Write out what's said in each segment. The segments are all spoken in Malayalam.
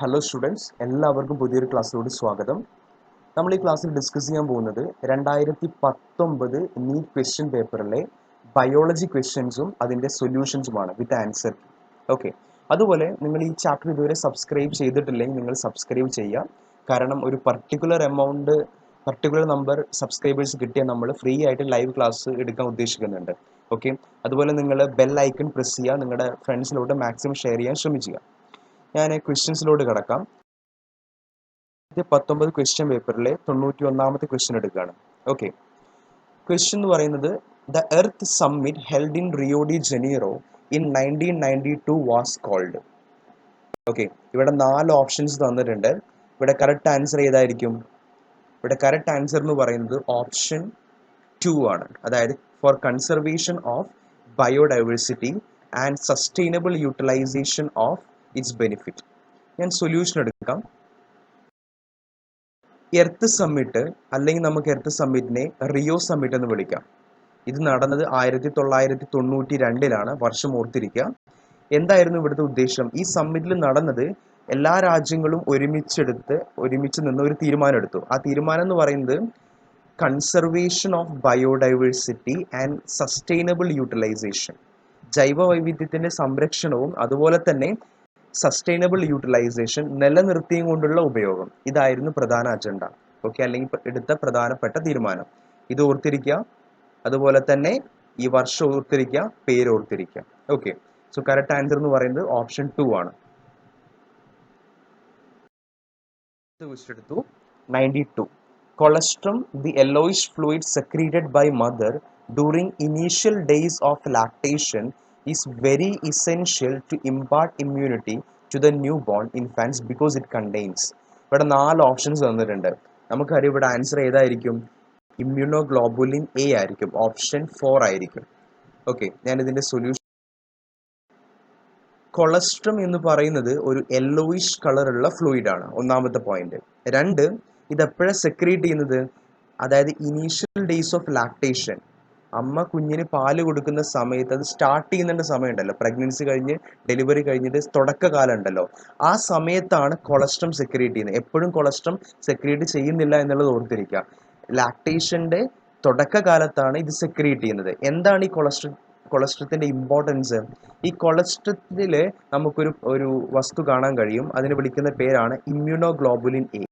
ഹലോ സ്റ്റുഡൻസ്, എല്ലാവർക്കും പുതിയൊരു ക്ലാസ്സിലോട് സ്വാഗതം. നമ്മൾ ഈ ക്ലാസ്സിൽ ഡിസ്കസ് ചെയ്യാൻ പോകുന്നത് 2019 നീറ്റ് ക്വസ്റ്റ്യൻ പേപ്പറിലെ ബയോളജി ക്വസ്റ്റ്യൻസും അതിൻ്റെ സൊല്യൂഷൻസുമാണ് വിത്ത് ആൻസർ. ഓക്കെ, അതുപോലെ നിങ്ങൾ ഈ ചാപ്റ്റർ ഇതുവരെ സബ്സ്ക്രൈബ് ചെയ്തിട്ടില്ലെങ്കിൽ നിങ്ങൾ സബ്സ്ക്രൈബ് ചെയ്യുക. കാരണം ഒരു പർട്ടിക്കുലർ നമ്പർ സബ്സ്ക്രൈബേഴ്സ് കിട്ടിയാൽ നമ്മൾ ഫ്രീ ആയിട്ട് ലൈവ് ക്ലാസ് എടുക്കാൻ ഉദ്ദേശിക്കുന്നുണ്ട്. ഓക്കെ, അതുപോലെ നിങ്ങൾ ബെൽ ഐക്കൺ പ്രസ് ചെയ്യുക, നിങ്ങളുടെ ഫ്രണ്ട്സിലോട്ട് മാക്സിമം ഷെയർ ചെയ്യാൻ ശ്രമിക്കുക. ഞാൻ ക്വസ്റ്റ്യൻസിലോട്ട് കിടക്കാം. 2019 ക്വസ്റ്റ്യൻ പേപ്പറിലെ 91ാമത്തെ ക്വസ്റ്റ്യൻ എടുക്കുകയാണ്. ഓക്കെ, ക്വസ്റ്റ്യൻ എന്ന് പറയുന്നത് the earth summit held in Rio de Janeiro in 1992 was called. Okay, ഇവിടെ 4 ഓപ്ഷൻസ് തന്നിട്ടുണ്ട്. ഇവിടെ കറക്റ്റ് ആൻസർ ഏതായിരിക്കും? ഇവിടെ കറക്റ്റ് ആൻസർ എന്ന് പറയുന്നത് ഓപ്ഷൻ 2 ആണ്. അതായത് for conservation of biodiversity and sustainable utilisation of its benefit. ഞാൻ സൊല്യൂഷൻ എടുക്കാം. എർത്ത് സമ്മിറ്റ്, അല്ലെങ്കിൽ നമുക്ക് എർത്ത് സമ്മിറ്റിനെ റിയോ സമ്മിറ്റ് എന്ന് വിളിക്കാം. ഇത് നടന്നത് 1992 വർഷം ഓർത്തിരിക്കുക. എന്തായിരുന്നു ഇവിടുത്തെ ഉദ്ദേശം? ഈ സമ്മിറ്റിൽ നടന്നത് എല്ലാ രാജ്യങ്ങളും ഒരുമിച്ച് നിന്ന് ഒരു തീരുമാനം എടുത്തു. ആ തീരുമാനം എന്ന് പറയുന്നത് conservation of biodiversity and sustainable utilisation, ജൈവ വൈവിധ്യത്തിന്റെ സംരക്ഷണവും അതുപോലെ തന്നെ സസ്റ്റൈനബിൾ യൂട്ടിലൈസേഷൻ, നിലനിർത്തിയും കൊണ്ടുള്ള ഉപയോഗം. ഇതായിരുന്നു പ്രധാന അജണ്ട. ഓക്കെ, അല്ലെങ്കിൽ എടുത്ത പ്രധാനപ്പെട്ട തീരുമാനം. ഇത് ഓർത്തിരിക്കുക. അതുപോലെ തന്നെ ഈ വർഷം ഓർത്തിരിക്കുക, പേര് ഓർത്തിരിക്കുക. ഓക്കെ, സോ കറക്റ്റ് ആൻസർ എന്ന് പറയുന്നത് ഓപ്ഷൻ 2 ആണ്. 92. Colostrum, the yellowish fluid secreted by mother during initial days of lactation, is very essential to impart immunity to the newborn infants because it contains. ഇവിടെ 4 ഓപ്ഷൻസ് തന്നിട്ടുണ്ട്. നമുക്കറിയാം ഇവിടെ ആൻസർ ഏതായിരിക്കും? ഇമ്മ്യൂണോഗ്ലോബുലിൻ എ ആയിരിക്കും. ഓപ്ഷൻ 4 ആയിരിക്കും. ഓക്കെ, ഞാൻ ഇതിന്റെ സൊല്യൂഷൻ. കൊളസ്ട്രം എന്ന് പറയുന്നത് ഒരു യെല്ലോയിഷ് കളറുള്ള ഫ്ലൂയിഡ് ആണ്, ഒന്നാമത്തെ പോയിന്റ്. 2, ഇത് എപ്പോഴാണ് സെക്രീറ്റ് ചെയ്യുന്നത്? അതായത് ഇനീഷ്യൽ ഡേയ്സ് ഓഫ് ലാക്ടേഷൻ, അമ്മ കുഞ്ഞിന് പാല് കൊടുക്കുന്ന സമയത്ത്, അത് സ്റ്റാർട്ട് ചെയ്യുന്ന സമയം ഉണ്ടല്ലോ, പ്രഗ്നൻസി കഴിഞ്ഞ് ഡെലിവറി കഴിഞ്ഞിട്ട് തുടക്കകാലം ഉണ്ടല്ലോ, ആ സമയത്താണ് കൊളസ്ട്രം സെക്രീറ്റ് ചെയ്യുന്നത്. എപ്പോഴും കൊളസ്ട്രം സെക്രീറ്റ് ചെയ്യുന്നില്ല എന്നുള്ളത് ഓർത്തിരിക്കുക. ലാക്ടേഷന്റെ തുടക്കകാലത്താണ് ഇത് സെക്രീറ്റ് ചെയ്യുന്നത്. എന്താണ് ഈ കൊളസ്ട്രത്തിന്റെ ഇമ്പോർട്ടൻസ്? ഈ കൊളസ്ട്രത്തില് നമുക്കൊരു വസ്തു കാണാൻ കഴിയും. അതിനെ വിളിക്കുന്ന പേരാണ് ഇമ്മ്യൂണോഗ്ലോബുലിൻ എ.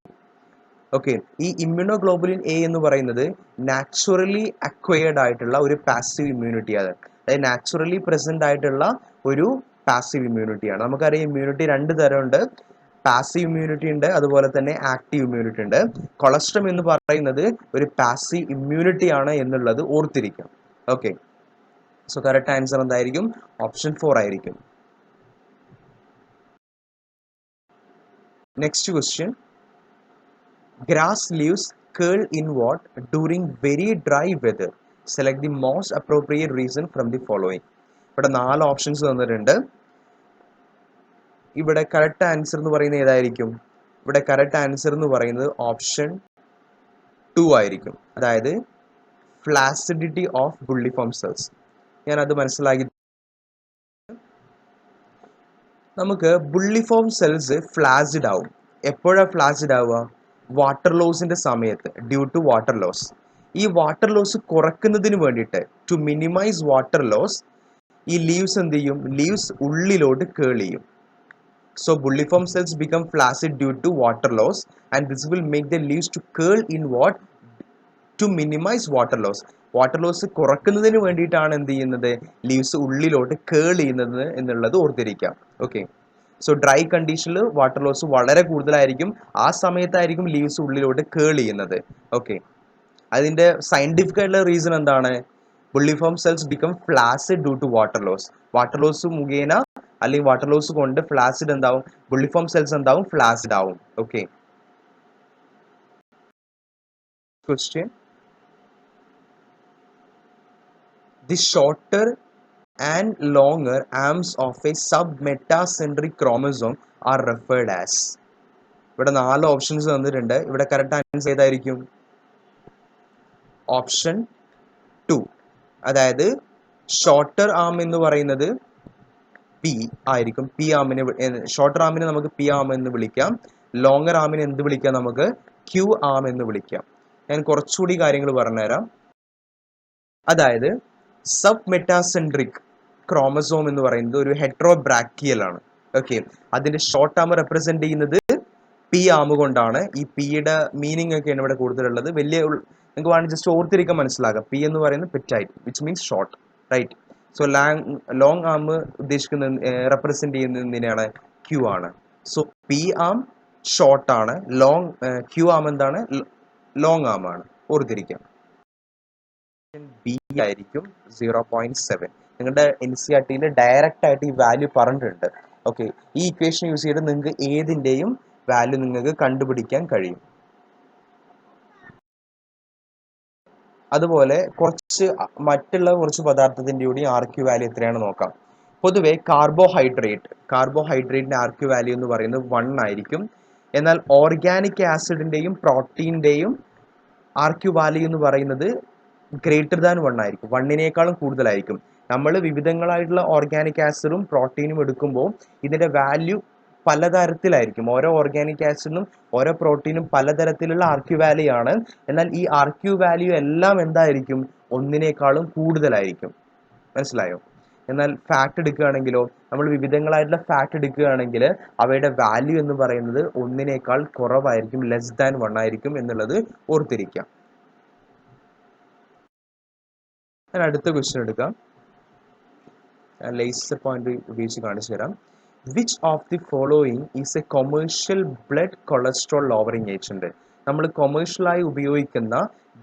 ഓക്കെ, ഈ ഇമ്മ്യൂണോഗ്ലോബുലിൻ എ എന്ന് പറയുന്നത് നാച്ചുറലി അക്വയർഡ് ആയിട്ടുള്ള ഒരു പാസീവ് ഇമ്മ്യൂണിറ്റിയാണ്. അതായത് നാച്ചുറലി പ്രസന്റ് ആയിട്ടുള്ള ഒരു പാസീവ് ഇമ്മ്യൂണിറ്റിയാണ്. നമുക്കറിയാം ഇമ്മ്യൂണിറ്റി 2 തരമുണ്ട്. പാസീവ് ഇമ്മ്യൂണിറ്റി ഉണ്ട്, അതുപോലെ തന്നെ ആക്റ്റീവ് ഇമ്മ്യൂണിറ്റി ഉണ്ട്. കൊളസ്ട്രം എന്ന് പറയുന്നത് ഒരു പാസീവ് ഇമ്മ്യൂണിറ്റി ആണ് എന്നുള്ളത് ഓർത്തിരിക്കാം. ഓക്കെ, സോ കറക്റ്റ് ആൻസർ എന്തായിരിക്കും? ഓപ്ഷൻ 4 ആയിരിക്കും. Next question. Grass leaves curl inward during very dry weather. Select the most appropriate reason from the following. ഇവിടെ 4 ഓപ്ഷൻസ് തന്നിട്ടുണ്ട്. ഇവിടെ കറക്റ്റ് ആൻസർ എന്ന് പറയുന്നത് ഏതായിരിക്കും? ഇവിടെ കറക്റ്റ് ആൻസർ എന്ന് പറയുന്നത് ഓപ്ഷൻ 2 ആയിരിക്കും. അതായത് ഫ്ലാസിഡിറ്റി ഓഫ് ബുള്ളിഫോം സെൽസ്. ഞാൻ അത് മനസ്സിലാക്കി. നമുക്ക് ബുള്ളിഫോം സെൽസ് ഫ്ലാസിഡ് ആവും. എപ്പോഴാണ് ഫ്ലാസിഡ് ആവുക? വാട്ടർ ലോസിന്റെ സമയത്ത്, ഡ്യൂ ടു വാട്ടർ ലോസ്. ഈ വാട്ടർ ലോസ് കുറക്കുന്നതിന് വേണ്ടിയിട്ട്, ടു മിനിമൈസ് വാട്ടർ ലോസ്, ഈ ലീവ്സ് എന്ത് ചെയ്യും? ലീവ്സ് ഉള്ളിലോട്ട് കേൾ ചെയ്യും. So bulliform cells become flaccid due to water loss and this will make the leaves to curl in what? To minimise water loss. Water loss കുറക്കുന്നതിന് വേണ്ടിയിട്ടാണ് എന്ത് ചെയ്യുന്നത്? ലീവ്സ് ഉള്ളിലോട്ട് കേൾ ചെയ്യുന്നത് എന്നുള്ളത് ഓർത്തിരിക്കാം. ഓക്കെ, സോ ഡ്രൈ കണ്ടീഷനിൽ വാട്ടർ ലോസ് വളരെ കൂടുതലായിരിക്കും. ആ സമയത്തായിരിക്കും ലീവ്സ് ഉള്ളിലോട്ട് കേൾ ചെയ്യുന്നത്. ഓക്കെ, അതിന്റെ സയന്റിഫിക് ആയിട്ടുള്ള റീസൺ എന്താണ്? Bulliform cells become flaccid due to water loss. Water loss മുഖേന അല്ലെങ്കിൽ വാട്ടർ ലോസ് കൊണ്ട് ഫ്ലാസിഡ് എന്താവും? ബുള്ളിഫോം സെൽസ് എന്താവും? ഫ്ലാസിഡ് ആവും. Okay, question. The shorter and longer arms of a submetacentric chromosome are referred as. ഇവിടെ 4 ഓപ്ഷൻസ് തന്നിട്ടുണ്ട്. ഇവിടെ കറക്റ്റ് ആൻസർ ഏതായിരിക്കും? ഓപ്ഷൻ 2. അതായത് ഷോർട്ടർ ആം എന്ന് പറയുന്നത് പി ആയിരിക്കും. പി ആമിനെ ഷോർട്ടർ ആമിനെ നമുക്ക് പി ആം എന്ന് വിളിക്കാം. ലോങ്ങർ ആമിനെ എന്ത് വിളിക്കാം? നമുക്ക് ക്യൂ ആം എന്ന് വിളിക്കാം. ഞാൻ കുറച്ചുകൂടി കാര്യങ്ങൾ പറഞ്ഞുതരാം. അതായത് സബ് മെറ്റാസെൻട്രിക് ക്രോമസോം എന്ന് പറയുന്നത് ഒരു ഹെട്രോബ്രാക്കിയൽ ആണ്. ഓക്കെ, അതിന്റെ ഷോർട്ട് ആം റെപ്രസെന്റ് ചെയ്യുന്നത് പി ആം കൊണ്ടാണ്. ഈ പിയുടെ മീനിങ് ഒക്കെയാണ് ഇവിടെ കൂടുതലുള്ളത്. വലിയ നിങ്ങൾക്ക് വേണമെങ്കിൽ ജസ്റ്റ് ഓർത്തിരിക്കാൻ മനസ്സിലാക്കാം. പി എന്ന് പറയുന്നത് petite, which means short, right. So long arm ഉദ്ദേശിക്കുന്ന റെപ്രസെന്റ് ചെയ്യുന്നതിനാണ് ക്യൂ ആണ്. സോ പി ആം ഷോർട്ട് ആണ്, ക്യൂ ആം എന്താണ്? ലോങ് ആം ആണ്. ഓർത്തിരിക്കാം. ബി ആയിരിക്കും 0.7. നിങ്ങളുടെ NCERT ഡയറക്റ്റ് ആയിട്ട് ഈ വാല്യൂ പറഞ്ഞിട്ടുണ്ട്. ഓക്കെ, ഈ ഇക്വേഷൻ യൂസ് ചെയ്ത് നിങ്ങൾക്ക് ഏതിൻ്റെയും വാല്യൂ നിങ്ങൾക്ക് കണ്ടുപിടിക്കാൻ കഴിയും. അതുപോലെ മറ്റുള്ള കുറച്ച് പദാർത്ഥത്തിൻ്റെ കൂടി RQ വാല്യൂ എത്രയാണ് നോക്കാം. പൊതുവെ കാർബോഹൈഡ്രേറ്റിന്റെ RQ വാല്യൂ എന്ന് പറയുന്നത് 1 ആയിരിക്കും. എന്നാൽ ഓർഗാനിക് ആസിഡിന്റെയും പ്രോട്ടീൻ്റെയും RQ വാല്യൂ എന്ന് പറയുന്നത് ഗ്രേറ്റർ ദാൻ 1 ആയിരിക്കും. 1നേക്കാളും കൂടുതലായിരിക്കും. നമ്മൾ വിവിധങ്ങളായിട്ടുള്ള ഓർഗാനിക് ആസിഡും പ്രോട്ടീനും എടുക്കുമ്പോൾ ഇതിന്റെ വാല്യൂ പലതരത്തിലായിരിക്കും. ഓരോ ഓർഗാനിക് ആസിഡിനും ഓരോ പ്രോട്ടീനും പലതരത്തിലുള്ള RQ വാല്യൂ ആണ്. എന്നാൽ ഈ RQ വാല്യൂ എല്ലാം എന്തായിരിക്കും? 1നേക്കാളും കൂടുതലായിരിക്കും. മനസ്സിലായോ? എന്നാൽ ഫാറ്റ് എടുക്കുകയാണെങ്കിലോ, നമ്മൾ വിവിധങ്ങളായിട്ടുള്ള ഫാറ്റ് എടുക്കുകയാണെങ്കിൽ അവയുടെ വാല്യൂ എന്ന് പറയുന്നത് 1നേക്കാൾ കുറവായിരിക്കും, ലെസ് ദാൻ 1 ആയിരിക്കും എന്നുള്ളത് ഓർത്തിരിക്കാം. ഞാൻ അടുത്ത ക്വസ്റ്റ്യൻ എടുക്കാം. ലേസർ പോയിന്റ് ഉപയോഗിച്ച് കാണിച്ചു തരാം. Which of the following is A commercial blood cholesterol lowering agent? നമ്മൾ കൊമേഴ്ഷ്യലായി ഉപയോഗിക്കുന്ന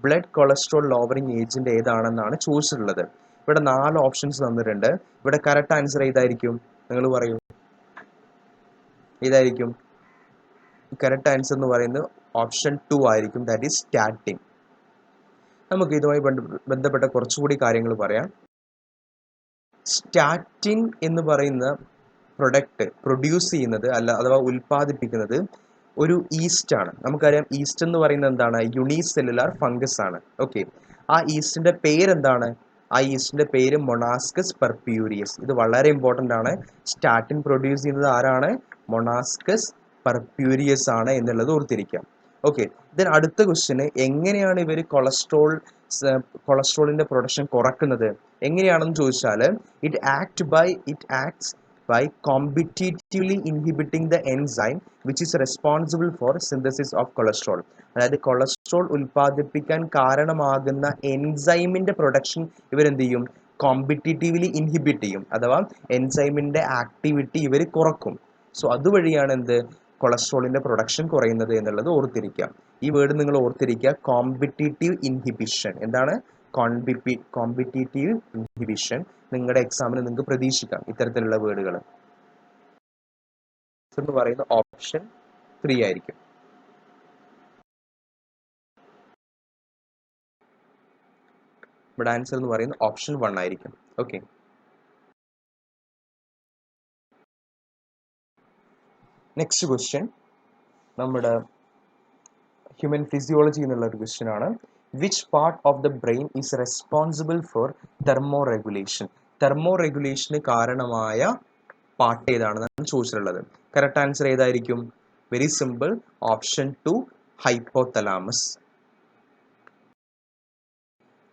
ബ്ലഡ് കൊളസ്ട്രോൾ ലോവറിംഗ് ഏജന്റ് ഏതാണെന്നാണ് ചോദിച്ചിട്ടുള്ളത്. ഇവിടെ 4 ഓപ്ഷൻസ് തന്നിട്ടുണ്ട്. ഇവിടെ കറക്റ്റ് ആൻസർ ഏതായിരിക്കും? നിങ്ങൾ പറയൂ, ഏതായിരിക്കും കറക്റ്റ് ആൻസർ? എന്ന് പറയുന്നത് ഓപ്ഷൻ 2 ആയിരിക്കും, ദാറ്റ് ഈസ് സ്റ്റാറ്റിൻ. നമുക്ക് ഇതുമായി ബന്ധപ്പെട്ട കുറച്ചുകൂടി കാര്യങ്ങൾ പറയാം. സ്റ്റാറ്റിൻ എന്ന് പറയുന്ന പ്രൊഡക്റ്റ് പ്രൊഡ്യൂസ് ചെയ്യുന്നത് അഥവാ ഉൽപ്പാദിപ്പിക്കുന്നത് ഒരു ഈസ്റ്റ് ആണ്. നമുക്കറിയാം, ഈസ്റ്റ് എന്ന് പറയുന്നത് എന്താണ്? യൂണിസെല്ലുലാർ ഫംഗസ് ആണ്. ഓക്കെ, ആ ഈസ്റ്റിന്റെ പേരെന്താണ്? ആ ഈസ്റ്റിന്റെ പേര് മൊണാസ്കസ് പെർപ്യൂരിയസ്. ഇത് വളരെ ഇമ്പോർട്ടൻ്റ് ആണ്. സ്റ്റാറ്റിൻ പ്രൊഡ്യൂസ് ചെയ്യുന്നത് ആരാണ്? മൊണാസ്കസ് പെർപ്യൂരിയസ് ആണ് എന്നുള്ളത് ഓർത്തിരിക്കാം. ഓക്കെ, ദെൻ അടുത്ത ക്വസ്റ്റ്യന്, എങ്ങനെയാണ് ഇവർ കൊളസ്ട്രോളിന്റെ പ്രൊഡക്ഷൻ കുറക്കുന്നത്? എങ്ങനെയാണെന്ന് ചോദിച്ചാൽ, it acts by competitively inhibiting the enzyme which is responsible for synthesis of cholesterol. അതായത് കൊളസ്ട്രോൾ ഉൽപ്പാദിപ്പിക്കാൻ കാരണമാകുന്ന എൻസൈമിന്റെ പ്രൊഡക്ഷൻ ഇവരെന്ത് ചെയ്യും? കോമ്പറ്റിറ്റീവ്ലി ഇൻഹിബിറ്റ് ചെയ്യും, അഥവാ എൻസൈമിന്റെ ആക്ടിവിറ്റി ഇവർ കുറക്കും. സോ അതുവഴിയാണ് എന്ത്? കൊളസ്ട്രോളിന്റെ പ്രൊഡക്ഷൻ കുറയുന്നത് എന്നുള്ളത് ഓർത്തിരിക്കാം. ഈ വേർഡ് നിങ്ങൾ ഓർത്തിരിക്കുക, കോമ്പറ്റിറ്റീവ് ഇൻഹിബിഷൻ. എന്താണ് കോമ്പറ്റിറ്റീവ് ഇൻഹിബിഷൻ? നിങ്ങളുടെ എക്സാമിന് നിങ്ങൾക്ക് പ്രതീക്ഷിക്കാം ഇത്തരത്തിലുള്ള വേർഡുകൾ. എന്ന് പറയുന്ന ഓപ്ഷൻ 3 ആയിരിക്കും. ഇവിടെ ആൻസർ എന്ന് പറയുന്നത് ഓപ്ഷൻ 1 ആയിരിക്കും. ഓക്കെ, നെക്സ്റ്റ് ക്വസ്റ്റ്യൻ നമ്മുടെ ഹ്യൂമൻ ഫിസിയോളജി എന്നുള്ള ഒരു ക്വസ്റ്റ്യൻ ആണ്. Which part of the brain is responsible for thermo regulation? Thermo റെഗുലേഷന് കാരണമായ പാർട്ട് ഏതാണെന്നാണ് ചോദിച്ചിട്ടുള്ളത്. കറക്റ്റ് ആൻസർ ഏതായിരിക്കും? Very simple, option 2 hypothalamus.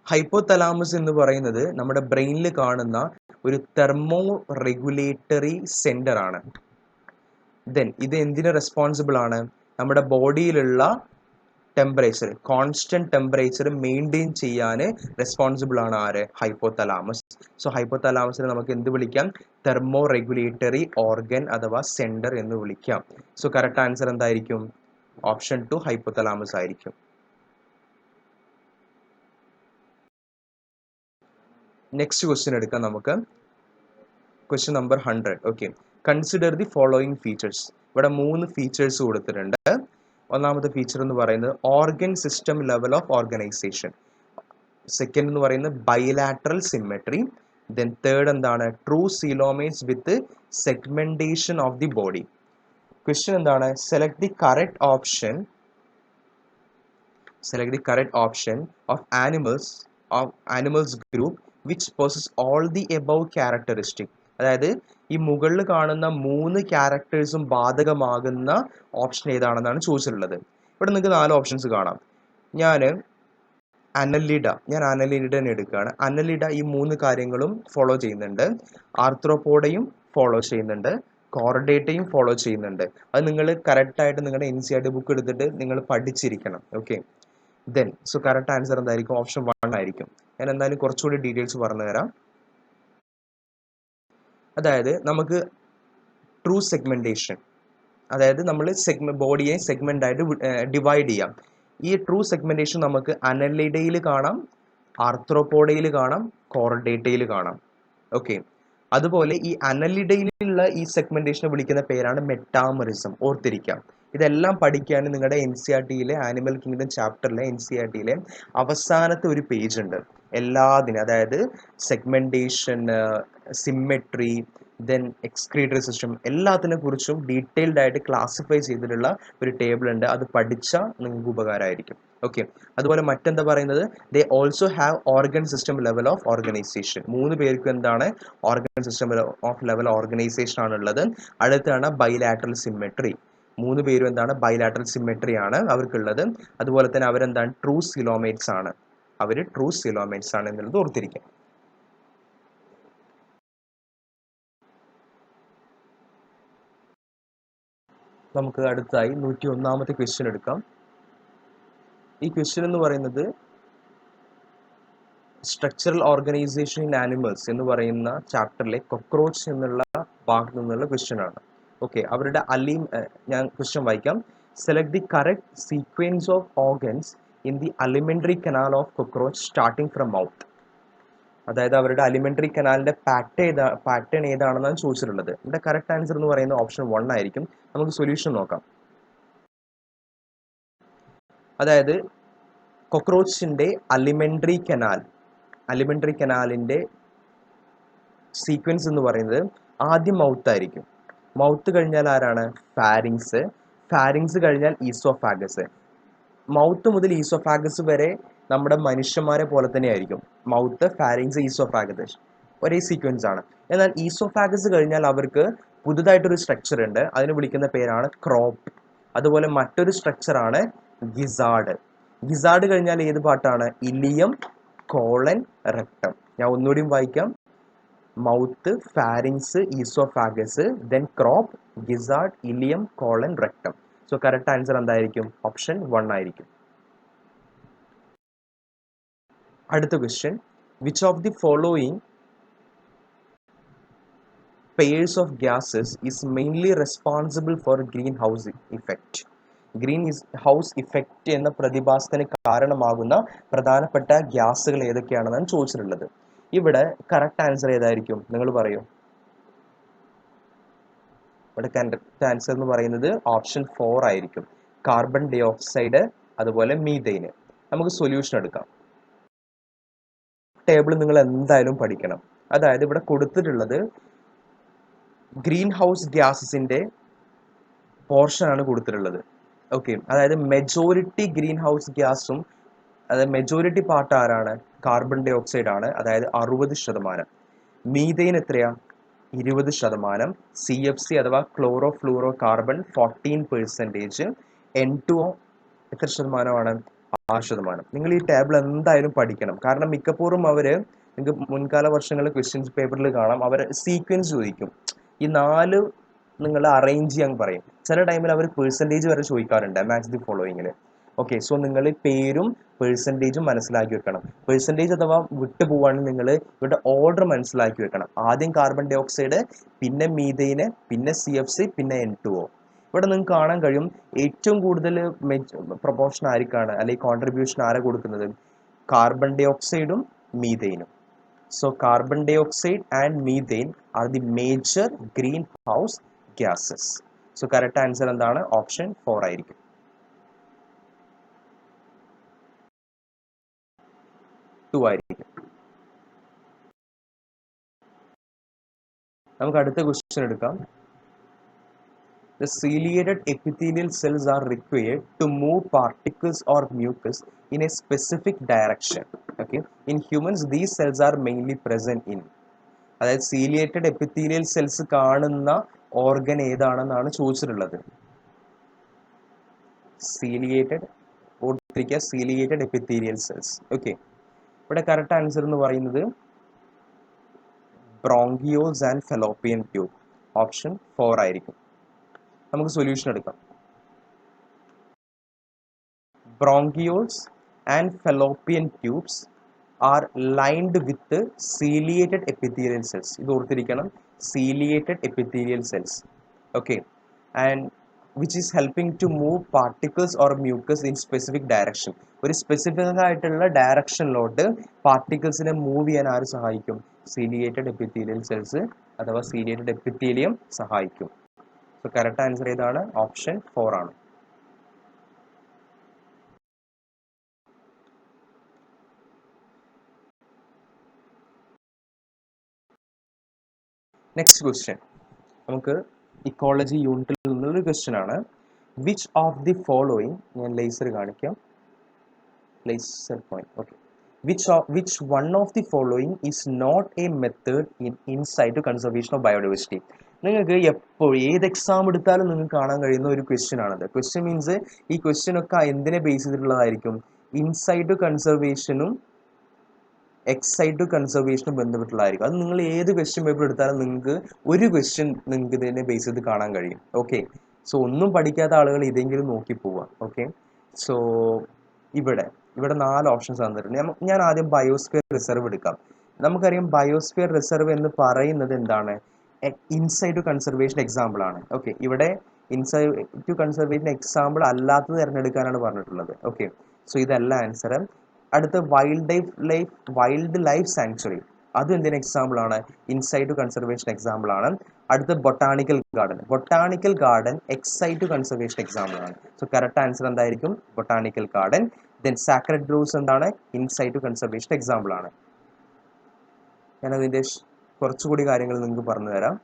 Hypothalamus എന്ന് പറയുന്നത് നമ്മുടെ ബ്രെയിനിൽ കാണുന്ന ഒരു തെർമോ റെഗുലേറ്ററി സെന്റർ ആണ്. ദെൻ ഇത് എന്തിന് റെസ്പോൺസിബിൾ ആണ്? നമ്മുടെ ബോഡിയിലുള്ള ടെമ്പറേച്ചർ, കോൺസ്റ്റന്റ് ടെമ്പറേച്ചർ മെയിൻറ്റെയിൻ ചെയ്യാൻ റെസ്പോൺസിബിൾ ആണ് ആര്? ഹൈപ്പോതലാമസ്. സോ ഹൈപ്പോതലാമസിനെ നമുക്ക് എന്ത് വിളിക്കാം? തെർമോ റെഗുലേറ്ററി ഓർഗൻ അഥവാ സെന്റർ എന്ന് വിളിക്കാം. സോ കറക്റ്റ് ആൻസർ എന്തായിരിക്കും? ഓപ്ഷൻ 2 ഹൈപ്പോതലാമസ് ആയിരിക്കും. നെക്സ്റ്റ് ക്വസ്റ്റ്യൻ എടുക്കാം നമുക്ക്. Question number 100. Okay, consider the following features. ഇവിടെ 3 ഫീച്ചേഴ്സ് കൊടുത്തിട്ടുണ്ട്. ഒന്നാമത്തെ ഫീച്ചർ എന്ന് പറയുന്നത് organ system level of organisation. Second എന്ന് പറയുന്നത് ബൈലാറ്ററൽ സിമെട്രി. ദെൻ തേർഡ് എന്താണ്? True coelomates with segmentation of the body. Question എന്താണ്? Select the correct option of animals group which possess all the above characteristic. അതായത് ഈ മുകളിൽ കാണുന്ന 3 ക്യാരക്ടേഴ്സും ബാധകമാകുന്ന ഓപ്ഷൻ ഏതാണെന്നാണ് ചോദിച്ചിട്ടുള്ളത്. ഇവിടെ നിങ്ങൾക്ക് 4 ഓപ്ഷൻസ് കാണാം. ഞാൻ അനലിഡ തന്നെ എടുക്കുകയാണ്. അനലിഡ ഈ 3 കാര്യങ്ങളും ഫോളോ ചെയ്യുന്നുണ്ട്. ആർത്രോപോഡയും ഫോളോ ചെയ്യുന്നുണ്ട്, കോർഡേറ്റയും ഫോളോ ചെയ്യുന്നുണ്ട്. അത് നിങ്ങൾ കറക്റ്റായിട്ട് നിങ്ങളുടെ NCERT ബുക്ക് എടുത്തിട്ട് നിങ്ങൾ പഠിച്ചിരിക്കണം. ഓക്കെ, സോ കറക്റ്റ് ആൻസർ എന്തായിരിക്കും? ഓപ്ഷൻ 1 ആയിരിക്കും. ഞാൻ എന്തായാലും കുറച്ചുകൂടി ഡീറ്റെയിൽസ് പറഞ്ഞു തരാം. അതായത് നമുക്ക് ട്രൂ സെഗ്മെന്റേഷൻ, അതായത് നമ്മൾ ബോഡിയെ സെഗ്മെന്റ് ആയിട്ട് ഡിവൈഡ് ചെയ്യാം. ഈ ട്രൂ സെഗ്മെന്റേഷൻ നമുക്ക് അനലിഡയിൽ കാണാം, ആർത്രോപോഡയിൽ കാണാം, കോർഡേറ്റയിൽ കാണാം. ഓക്കെ, അതുപോലെ ഈ അനലിഡയിലുള്ള ഈ സെഗ്മെന്റേഷനെ വിളിക്കുന്ന പേരാണ് മെറ്റാമറിസം. ഓർത്തിരിക്കാം. ഇതെല്ലാം പഠിക്കാൻ നിങ്ങളുടെ NCERTയിലെ ആനിമൽ കിങ്ഡം ചാപ്റ്ററിലെ NCERTയിലെ അവസാനത്തെ ഒരു പേജ് ഉണ്ട് എല്ലാത്തിനും. അതായത് segmentation, symmetry, then excretory system, എല്ലാത്തിനെ കുറിച്ചും ഡീറ്റെയിൽഡ് ആയിട്ട് ക്ലാസിഫൈ ചെയ്തിട്ടുള്ള ഒരു ടേബിൾ ഉണ്ട്. അത് പഠിച്ചാൽ നിങ്ങൾക്ക് ഉപകാരമായിരിക്കും. ഓക്കെ, അതുപോലെ മറ്റെന്താ പറയുന്നത്? They also have organ system level of organisation. 3 പേർക്കും എന്താണ്? Organ system of level organisation ആണുള്ളത്. അടുത്താണ് ബൈലാറ്ററൽ സിമ്മെട്രി. 3 പേരും എന്താണ്? ബൈലാറ്ററൽ സിമ്മെട്രി ആണ് അവർക്കുള്ളത്. അതുപോലെ തന്നെ അവരെന്താണ്? ട്രൂ സിലോമേറ്റ്സ് ആണ്. അവർ ട്രൂ സിലോമേറ്റ്സ് ആണ് എന്നുള്ളത് ഓർത്തിരിക്കാം. നമുക്ക് അടുത്തായി 101ാമത്തെ ക്വസ്റ്റ്യൻ എടുക്കാം. ഈ ക്വസ്റ്റ്യൻ എന്ന് പറയുന്നത് സ്ട്രക്ചറൽ ഓർഗനൈസേഷൻ ഇൻ ആനിമൽസ് എന്ന് പറയുന്ന ചാപ്റ്ററിലെ കൊക്രോച്ച് എന്നുള്ള ഭാഗത്തു നിന്നുള്ള ക്വസ്റ്റ്യൻ ആണ്. ഓക്കെ, അവരുടെ ഞാൻ ക്വസ്റ്റ്യൻ വായിക്കാം. Select the correct sequence of organs in the alimentary canal of cockroach starting from mouth. അതായത് അവരുടെ അലിമെന്ററി കനാലിന്റെ പാറ്റേൺ ഏതാണെന്നാണ് ചോദിച്ചിട്ടുള്ളത്. ഇവിടെ കറക്റ്റ് ആൻസർ എന്ന് പറയുന്നത് ഓപ്ഷൻ 1 ആയിരിക്കും. നമുക്ക് സൊല്യൂഷൻ നോക്കാം. അതായത് കൊക്രോച്ചിന്റെ അലിമെന്ററി കനാലിന്റെ സീക്വൻസ് എന്ന് പറയുന്നത് ആദ്യം മൗത്ത് ആയിരിക്കും. മൗത്ത് കഴിഞ്ഞാൽ ആരാണ്? ഫാരിങ്സ് കഴിഞ്ഞാൽ ഈസോഫാഗസ്. മൗത്ത് മുതൽ ഈസോഫാഗസ് വരെ നമ്മുടെ മനുഷ്യന്മാരെ പോലെ തന്നെ ആയിരിക്കും. മൗത്ത്, ഫാരിങ്സ്, ഈസോഫാഗസ് ഒരേ സീക്വൻസ് ആണ്. എന്നാൽ ഈസോഫാഗസ് കഴിഞ്ഞാൽ അവർക്ക് പുതുതായിട്ടൊരു സ്ട്രക്ചർ ഉണ്ട്. അതിന് വിളിക്കുന്ന പേരാണ് ക്രോപ്പ്. അതുപോലെ മറ്റൊരു സ്ട്രക്ചറാണ് ഗിസാർഡ് കഴിഞ്ഞാൽ ഏത് പാട്ടാണ്? Ileum, colon, rectum. ഞാൻ ഒന്നുകൂടിയും വായിക്കാം. Mouth, pharynx, oesophagus, then crop, gizzard, ileum, colon, rectum. So correct answer എന്തായിരിക്കും? ഓപ്ഷൻ 1 ആയിരിക്കും. അടുത്ത question, which of the following pairs of gases is mainly responsible for greenhouse effect? Green house effect എന്ന പ്രതിഭാസത്തിന് കാരണമാകുന്ന പ്രധാനപ്പെട്ട ഗ്യാസുകൾ ഏതൊക്കെയാണെന്നാണ് ചോദിച്ചിട്ടുള്ളത്. ഇവിടെ കറക്റ്റ് ആൻസർ ഏതായിരിക്കും? നിങ്ങൾ പറയൂ. ഇവിടെ കറക്റ്റ് ആൻസർ എന്ന് പറയുന്നത് ഓപ്ഷൻ 4 ആയിരിക്കും. കാർബൺ ഡൈ ഓക്സൈഡ്, അതുപോലെ മീഥെയ്ൻ. നമുക്ക് സൊല്യൂഷൻ എടുക്കാം. ടേബിൾ നിങ്ങൾ എന്തായാലും പഠിക്കണം. അതായത് ഇവിടെ കൊടുത്തിട്ടുള്ളത് ഗ്രീൻ ഹൗസ് ഗ്യാസസിന്റെ പോർഷൻ ആണ് കൊടുത്തിട്ടുള്ളത്. ഓക്കെ, അതായത് മെജോറിറ്റി ഗ്രീൻ ഹൗസ് ഗ്യാസും, അതായത് മെജോറിറ്റി പാർട്ട് ആരാണ്? കാർബൺ ഡൈ ഓക്സൈഡ് ആണ്, അതായത് 60%. മീഥെയ്ൻ എത്രയാ? 20%. CFC അഥവാ ക്ലോറോ ഫ്ലൂറോ കാർബൺ 14%. N2O എത്ര ശതമാനമാണ്? 6%. നിങ്ങൾ ഈ ടേബിൾ എന്തായാലും പഠിക്കണം. കാരണം മിക്കപ്പോഴും നിങ്ങൾക്ക് മുൻകാല വർഷങ്ങളിൽ ക്വസ്റ്റ്യൻസ് പേപ്പറിൽ കാണാം, അവർ സീക്വൻസ് ചോദിക്കും. ഈ 4 നിങ്ങൾ അറേഞ്ച് ചെയ്യാൻ പറയും. ചില ടൈമിൽ അവർ പെർസെൻറ്റേജ് വരെ ചോദിക്കാറുണ്ട് മാച്ച് ദി ഫോളോയിങ്ങിൽ. ഓക്കെ, സോ നിങ്ങൾ പേരും പെർസെൻറ്റേജും മനസ്സിലാക്കി വെക്കണം. പെർസെൻറ്റേജ് അഥവാ വിട്ടു പോവുകയാണെങ്കിൽ നിങ്ങൾ ഇവിടെ ഓർഡർ മനസ്സിലാക്കി വെക്കണം. ആദ്യം കാർബൺ ഡൈ ഓക്സൈഡ്, പിന്നെ മീഥെയ്ന്, പിന്നെ CFC, പിന്നെ N2O. ഇവിടെ നിങ്ങൾക്ക് കാണാൻ കഴിയും ഏറ്റവും കൂടുതൽ പ്രൊപ്പോർഷൻ ആർക്കാണ്, അല്ലെങ്കിൽ കോൺട്രിബ്യൂഷൻ ആരാ കൊടുക്കുന്നത്? കാർബൺ ഡൈ ഓക്സൈഡും മീഥെയ്നും. So carbon dioxide and methane are the major greenhouse gases. So correct answer എന്താണ്? ഓപ്ഷൻ 4 ആയിരിക്കും. ആയിരിക്കും. നമുക്ക് അടുത്ത ക്വസ്റ്റ്യൻ എടുക്കാം. The ciliated epithelial cells are required to move particles or mucus in a specific direction. Okay, in humans these cells are mainly present in. അതായത് സീലിയേറ്റഡ് എപ്പിത്തീലിയൽ സെൽസ് കാണുന്ന ഓർഗൻ ഏതാണെന്നാണ് ചോദിച്ചിട്ടുള്ളത്. സീലിയേറ്റഡ്, ഓർത്തിരിക്കുക, സീലിയേറ്റഡ് എപ്പിത്തീലിയൽ സെൽസ്. ഓക്കെ, ഇവിടെ കറക്റ്റ് ആൻസർ എന്ന് പറയുന്നത് bronchioles and fallopian tube, option 4 ആയിരിക്കും. നമുക്ക് സൊല്യൂഷൻ എടുക്കാം. Bronchioles and fallopian tubes are lined with ciliated epithelial cells. ഇത് ഓർത്തിരിക്കണം, ciliated epithelial cells. Okay, and which is helping to move particles or mucus in specific direction. ഒരു സ്പെസിഫിക് ആയിട്ടുള്ള ഡയറക്ഷനിലോട്ട് പാർട്ടിക്കിൾസിനെ മൂവ് ചെയ്യാൻ ആര് സഹായിക്കും? ciliated epithelial cells അഥവാ ciliated epithelium സഹായിക്കും. സോ കറക്റ്റ് ആൻസർ ഏതാണ്? ഓപ്ഷൻ 4 ആണ്. നെക്സ്റ്റ് ക്വസ്റ്റ്യൻ നമുക്ക് ഇക്കോളജി യൂണിറ്റിൽ നിന്നുള്ളൊരു ക്വസ്റ്റ്യൻ ആണ്. വിച്ച് ഓഫ് ദി ഫോളോയിങ്, ഞാൻ ലേസർ കാണിക്കാം, laser point. Okay, which one of the following is not a method in situ to conservation of biodiversity. നിങ്ങൾക്ക് എപ്പോഴും ഏത് എക്സാം എടുത്താലും നിങ്ങൾക്ക് കാണാൻ കഴിയുന്ന ഒരു ക്വസ്റ്റ്യൻ ആണത്. ക്വസ്റ്റ്യൻ മീൻസ് ഈ ക്വസ്റ്റ്യൻ ഒക്കെ എന്തിനെ ബേസ് ചെയ്തിട്ടുള്ളതായിരിക്കും? ഇൻസൈറ്റ് ടു കൺസർവേഷനും എക്സൈറ്റ് ടു കൺസർവേഷനും ബന്ധപ്പെട്ടുള്ളതായിരിക്കും. അത് നിങ്ങൾ ഏത് ക്വസ്റ്റ്യൻ പേപ്പർ എടുത്താലും നിങ്ങൾക്ക് ഒരു ക്വസ്റ്റ്യൻ നിങ്ങൾക്ക് ഇതിനെ ബേസ് ചെയ്ത് കാണാൻ കഴിയും. ഓക്കെ, സോ ഒന്നും പഠിക്കാത്ത ആളുകൾ ഇതെങ്കിലും നോക്കി പോവുക. ഓക്കെ, സോ ഇവിടെ 4 ഓപ്ഷൻസ് തന്നിട്ടുണ്ട്. ഞാൻ ആദ്യം ബയോസ്ഫിയർ റിസർവ് എടുക്കാം. നമുക്കറിയാം ബയോസ്ഫിയർ റിസർവ് എന്ന് പറയുന്നത് എന്താണ്? ഇൻസൈറ്റ് ടു കൺസർവേഷൻ എക്സാമ്പിൾ ആണ്. ഓക്കെ, ഇവിടെ ഇൻസൈറ്റ് ടു കൺസർവേഷൻ എക്സാമ്പിൾ അല്ലാത്തത് തിരഞ്ഞെടുക്കാനാണ് പറഞ്ഞിട്ടുള്ളത്. ഓക്കെ, സോ ഇതല്ല ആൻസർ. അടുത്ത വൈൽഡ് ലൈഫ് സാങ്ച്വറി, അതും എന്തിന് എക്സാമ്പിൾ ആണ്? ഇൻസൈറ്റ് ടു കൺസർവേഷൻ എക്സാമ്പിൾ ആണ്. അടുത്ത botanical garden ex situ to conservation example ആണ്. സോ കറക്റ്റ് ആൻസർ എന്തായിരിക്കും? Botanical garden. Then sacred groves എന്താണ്? ഇൻസൈറ്റ് ടു കൺസർവേഷൻ എക്സാമ്പിൾ ആണ്. ഞാനതിൻ്റെ കുറച്ചുകൂടി കാര്യങ്ങൾ നിങ്ങൾക്ക് പറഞ്ഞു തരാം.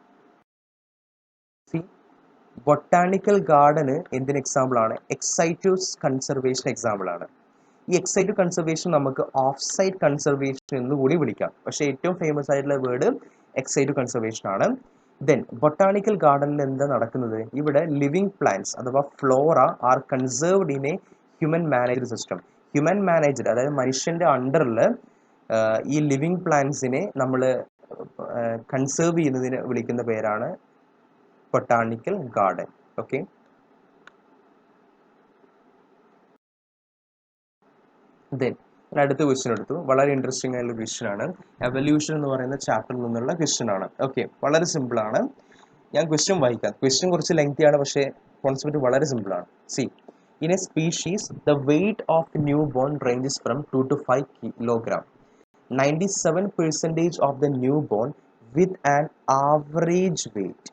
ബൊട്ടാണിക്കൽ ഗാർഡന് എന്തിന് എക്സാമ്പിൾ ആണ്? എക്സൈറ്റ് ടു കൺസർവേഷൻ എക്സാമ്പിൾ ആണ്. ഈ എക്സൈറ്റ് കൺസർവേഷൻ നമുക്ക് ഓഫ് സൈറ്റ് കൺസർവേഷൻ എന്ന് കൂടി വിളിക്കാം. പക്ഷേ ഏറ്റവും ഫേമസ് ആയിട്ടുള്ള വേർഡ് എക്സൈറ്റ് കൺസർവേഷൻ ആണ്. ദെൻ ബൊട്ടാണിക്കൽ ഗാർഡനിൽ എന്താ നടക്കുന്നത്? ഇവിടെ ലിവിങ് പ്ലാന്റ്സ് അഥവാ flora are conserved in a human managed system. Human managed, അതായത് മനുഷ്യന്റെ അണ്ടറിൽ ഈ ലിവിങ് പ്ലാന്റ്സിനെ നമ്മൾ കൺസേർവ് ചെയ്യുന്നതിന് വിളിക്കുന്ന പേരാണ് ബൊട്ടാണിക്കൽ ഗാർഡൻ. ഓക്കെ, ദെൻ അടുത്ത ക്വസ്റ്റ്യൻ എടുത്തു. വളരെ ഇൻട്രസ്റ്റിംഗ് ആയിട്ടുള്ള ക്വസ്റ്റ്യൻ ആണ്. എവല്യൂഷൻ എന്ന് പറയുന്ന ചാപ്റ്ററിൽ നിന്നുള്ള ക്വസ്റ്റ്യൻ ആണ്. ഓക്കെ, വളരെ സിമ്പിൾ ആണ്. ഞാൻ ക്വസ്റ്റ്യൻ വായിക്കാം. ക്വസ്റ്റ്യൻ കുറച്ച് ലെങ്തി ആണ്, പക്ഷേ കോൺസെപ്റ്റ് വളരെ സിമ്പിൾ ആണ്. C, in a species the weight of new born ranges from 2 to 5 kilogram. 97% of the newborn with an average weight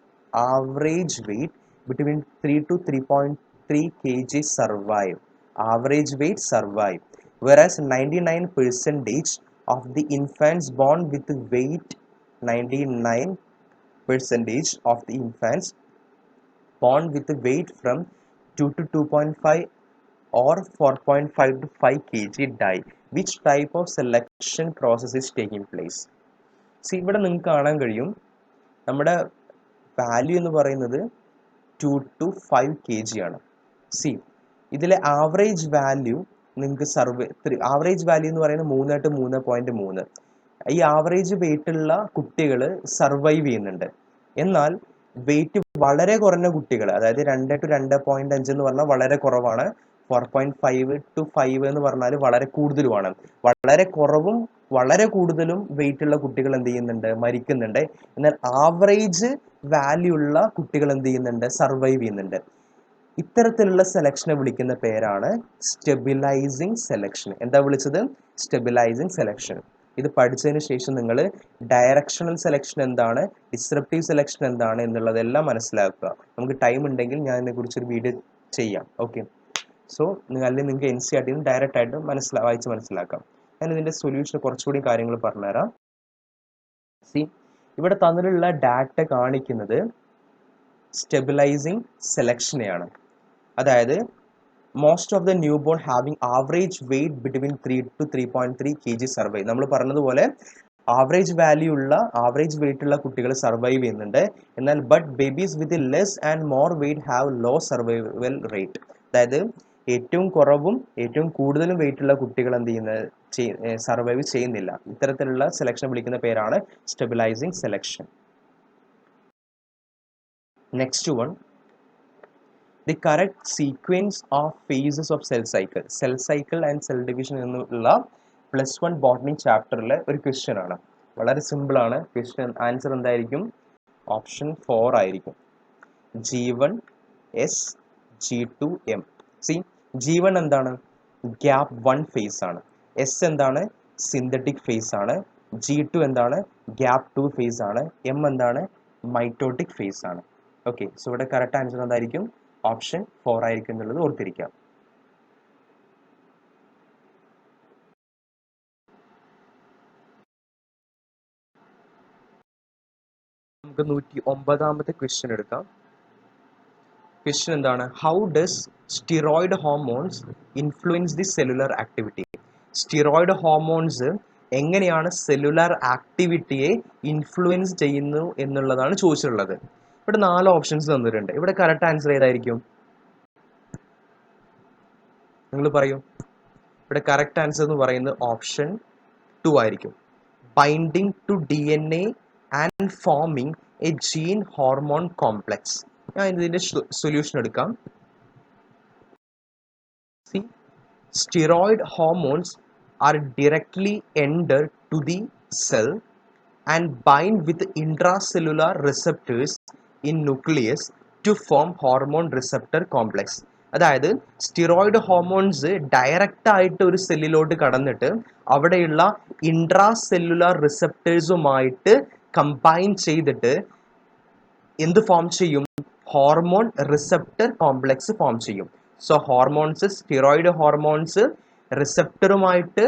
between 3 to 3.3 kg survive. Average weight survive. Whereas 99% of the infants born with weight 99% of the infants born with weight from 2 to 2.5 or 4.5 to 5 kg die. Which type of selection process is taking place? See, ഇവിടെ നിങ്ങൾക്ക് കാണാൻ കഴിയും നമ്മുടെ വാല്യൂ എന്ന് പറയുന്നത് 2 to 5 kg ആണ്. സി, ഇതിലെ ആവറേജ് വാല്യൂ നിങ്ങൾക്ക് ആവറേജ് വാല്യൂ എന്ന് പറയുന്നത് 3 to 3.3. ഈ ആവറേജ് വെയിറ്റ് ഉള്ള കുട്ടികൾ സർവൈവ് ചെയ്യുന്നുണ്ട്. എന്നാൽ വെയിറ്റ് വളരെ കുറഞ്ഞ കുട്ടികൾ, അതായത് 2 to 2.5 എന്ന് പറഞ്ഞാൽ വളരെ കുറവാണ്. 4.5 to 5 എന്ന് പറഞ്ഞാൽ വളരെ കൂടുതലുമാണ്. വളരെ കുറവും വളരെ കൂടുതലും വെയിറ്റ് ഉള്ള കുട്ടികൾ എന്ത് ചെയ്യുന്നുണ്ട്? മരിക്കുന്നുണ്ട്. എന്നാൽ ആവറേജ് വാല്യൂ ഉള്ള കുട്ടികൾ എന്ത് ചെയ്യുന്നുണ്ട്? സർവൈവ് ചെയ്യുന്നുണ്ട്. ഇത്തരത്തിലുള്ള സെലക്ഷനെ വിളിക്കുന്ന പേരാണ് സ്റ്റെബിലൈസിങ് സെലക്ഷൻ. എന്താ വിളിച്ചത്? Stabilising selection. ഇത് പഠിച്ചതിന് ശേഷം നിങ്ങൾ ഡയറക്ഷണൽ സെലക്ഷൻ എന്താണ്, ഡിസ്റപ്റ്റീവ് സെലക്ഷൻ എന്താണ് എന്നുള്ളതെല്ലാം മനസ്സിലാക്കുക. നമുക്ക് ടൈം ഉണ്ടെങ്കിൽ ഞാൻ ഇതിനെക്കുറിച്ചൊരു വീഡിയോ ചെയ്യാം. ഓക്കെ, സോ അല്ലെങ്കിൽ നിങ്ങൾക്ക് NCERT ഡയറക്റ്റ് ആയിട്ട് വായിച്ച് മനസ്സിലാക്കാം. ഞാൻ ഇതിൻ്റെ സൊല്യൂഷൻ കുറച്ചുകൂടി കാര്യങ്ങൾ പറഞ്ഞുതരാം. സി, ഇവിടെ തന്നിട്ടുള്ള ഡാറ്റ കാണിക്കുന്നത് സ്റ്റെബിലൈസിങ് സെലക്ഷനെയാണ്. അതായത് most of the new born having average weight between 3 to 3.3 kg survive. നമ്മൾ പറഞ്ഞതുപോലെ ആവറേജ് വാല്യൂ ഉള്ള ആവറേജ് വെയിറ്റ് ഉള്ള കുട്ടികൾ സർവൈവ് ചെയ്യുന്നുണ്ട്. എന്നാൽ but babies with less and more weight have low survival rate. അതായത് ഏറ്റവും കുറവും ഏറ്റവും കൂടുതലും വെയിറ്റ് ഉള്ള കുട്ടികൾ എന്ത് ചെയ്യുന്നത്, സർവൈവ് ചെയ്യുന്നില്ല. ഇത്തരത്തിലുള്ള സെലക്ഷൻ വിളിക്കുന്ന പേരാണ് stabilising selection. Next one, the correct sequence of phases of cell cycle. Cell cycle and cell division എന്നുള്ള +1 ബോട്ടണി ചാപ്റ്ററിലെ ഒരു ക്വസ്റ്റ്യൻ ആണ്. വളരെ സിമ്പിൾ ആണ്. ക്വസ്റ്റ്യൻ ആൻസർ എന്തായിരിക്കും? ഓപ്ഷൻ 4 ആയിരിക്കും. G1 S G2 M. C G1 എന്താണ്? ഗ്യാപ്പ് 1 ഫേസ് ആണ്. S എന്താണ്? സിന്തറ്റിക് ഫേസ് ആണ്. G2 എന്താണ്? ഗ്യാപ്പ് 2 ഫേസ് ആണ്. M എന്താണ്? മൈറ്റോട്ടിക് ഫേസ് ആണ്. ഓക്കെ, സോ ഇവിടെ കറക്റ്റ് ആൻസർ എന്തായിരിക്കും? ഓപ്ഷൻ 4 ആയിരിക്കും എന്നുള്ളത് ഓർത്തിരിക്കാം. നമുക്ക് 109ാമത്തെ ക്വസ്റ്റ്യൻ എടുക്കാം. ക്വസ്റ്റ്യൻ എന്താണ്? How does steroid hormones influence the cellular activity? Steroid hormones എങ്ങനെയാണ് സെല്ലുലാർ ആക്ടിവിറ്റിയെ ഇൻഫ്ലുവൻസ് ചെയ്യുന്നു എന്നുള്ളതാണ് ചോദിച്ചിട്ടുള്ളത്. ഇവിടെ 4 ഓപ്ഷൻസ് തന്നിട്ടുണ്ട്. ഇവിടെ കറക്റ്റ് ആൻസർ ഏതായിരിക്കും? നിങ്ങൾ പറയൂ. ഇവിടെ കറക്റ്റ് ആൻസർ എന്ന് പറയുന്നത് ഓപ്ഷൻ 2 ആയിരിക്കും. Binding to DNA and forming a gene hormone complex. ഞാൻ ഇതിന്റെ സൊല്യൂഷൻ എടുക്കാം. See, steroid hormones are directly enter to the cell and bind with intracellular receptors in nucleus to form hormone receptor complex. അതായത് സ്റ്റിറോയിഡ് ഹോർമോൺസ് ഡയറക്റ്റ് ആയിട്ട് ഒരു സെല്ലിലോട്ട് കടന്നിട്ട് അവിടെയുള്ള ഇൻട്രാ സെല്ലുലാർ റിസപ്റ്റേഴ്സുമായിട്ട് കമ്പൈൻ ചെയ്തിട്ട് എന്ത് ഫോം ചെയ്യും? ഹോർമോൺ റിസപ്റ്റർ കോംപ്ലക്സ് ഫോം ചെയ്യും. സോ ഹോർമോൺസ്, സ്റ്റിറോയിഡ് ഹോർമോൺസ് റിസപ്റ്ററുമായിട്ട്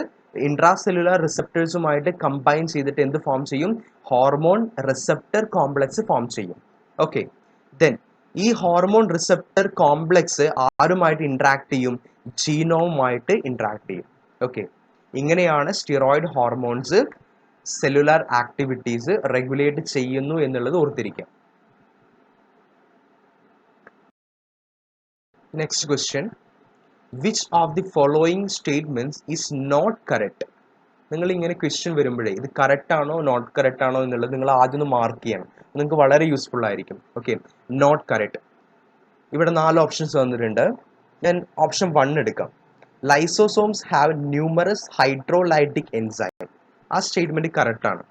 ഇൻട്രാ സെല്ലുലാർ റിസപ്റ്റേഴ്സുമായിട്ട് കമ്പൈൻ ചെയ്തിട്ട് എന്ത് ഫോം ചെയ്യും? ഹോർമോൺ റിസപ്റ്റർ കോംപ്ലക്സ് ഫോം ചെയ്യും. ഓക്കെ, ദെൻ ഈ ഹോർമോൺ റിസപ്റ്റർ കോംപ്ലക്സ് ആരുമായിട്ട് ഇന്ററാക്ട് ചെയ്യും? ജീനോവുമായിട്ട് ഇന്ററാക്ട് ചെയ്യും. ഓക്കെ, ഇങ്ങനെയാണ് steroid hormones cellular activities regulate ചെയ്യുന്നു എന്നുള്ളത് ഓർത്തിരിക്കാം. Next question, which of the following statements is not correct? നിങ്ങൾ ഇങ്ങനെ ക്വസ്റ്റ്യൻ വരുമ്പോഴേ ഇത് കറക്റ്റ് ആണോ നോട്ട് കറക്റ്റ് ആണോ എന്നുള്ളത് നിങ്ങൾ ആദ്യം ഒന്ന് മാർക്ക് ചെയ്യണം. നിങ്ങൾക്ക് വളരെ യൂസ്ഫുൾ ആയിരിക്കും. Okay, not correct. ഇവിടെ 4 ഓപ്ഷൻസ് തന്നിട്ടുണ്ട്. ഞാൻ ഓപ്ഷൻ 1 എടുക്കാം. Lysosomes have numerous hydrolytic enzyme. ആ സ്റ്റേറ്റ്മെന്റ് കറക്റ്റ് ആണ്.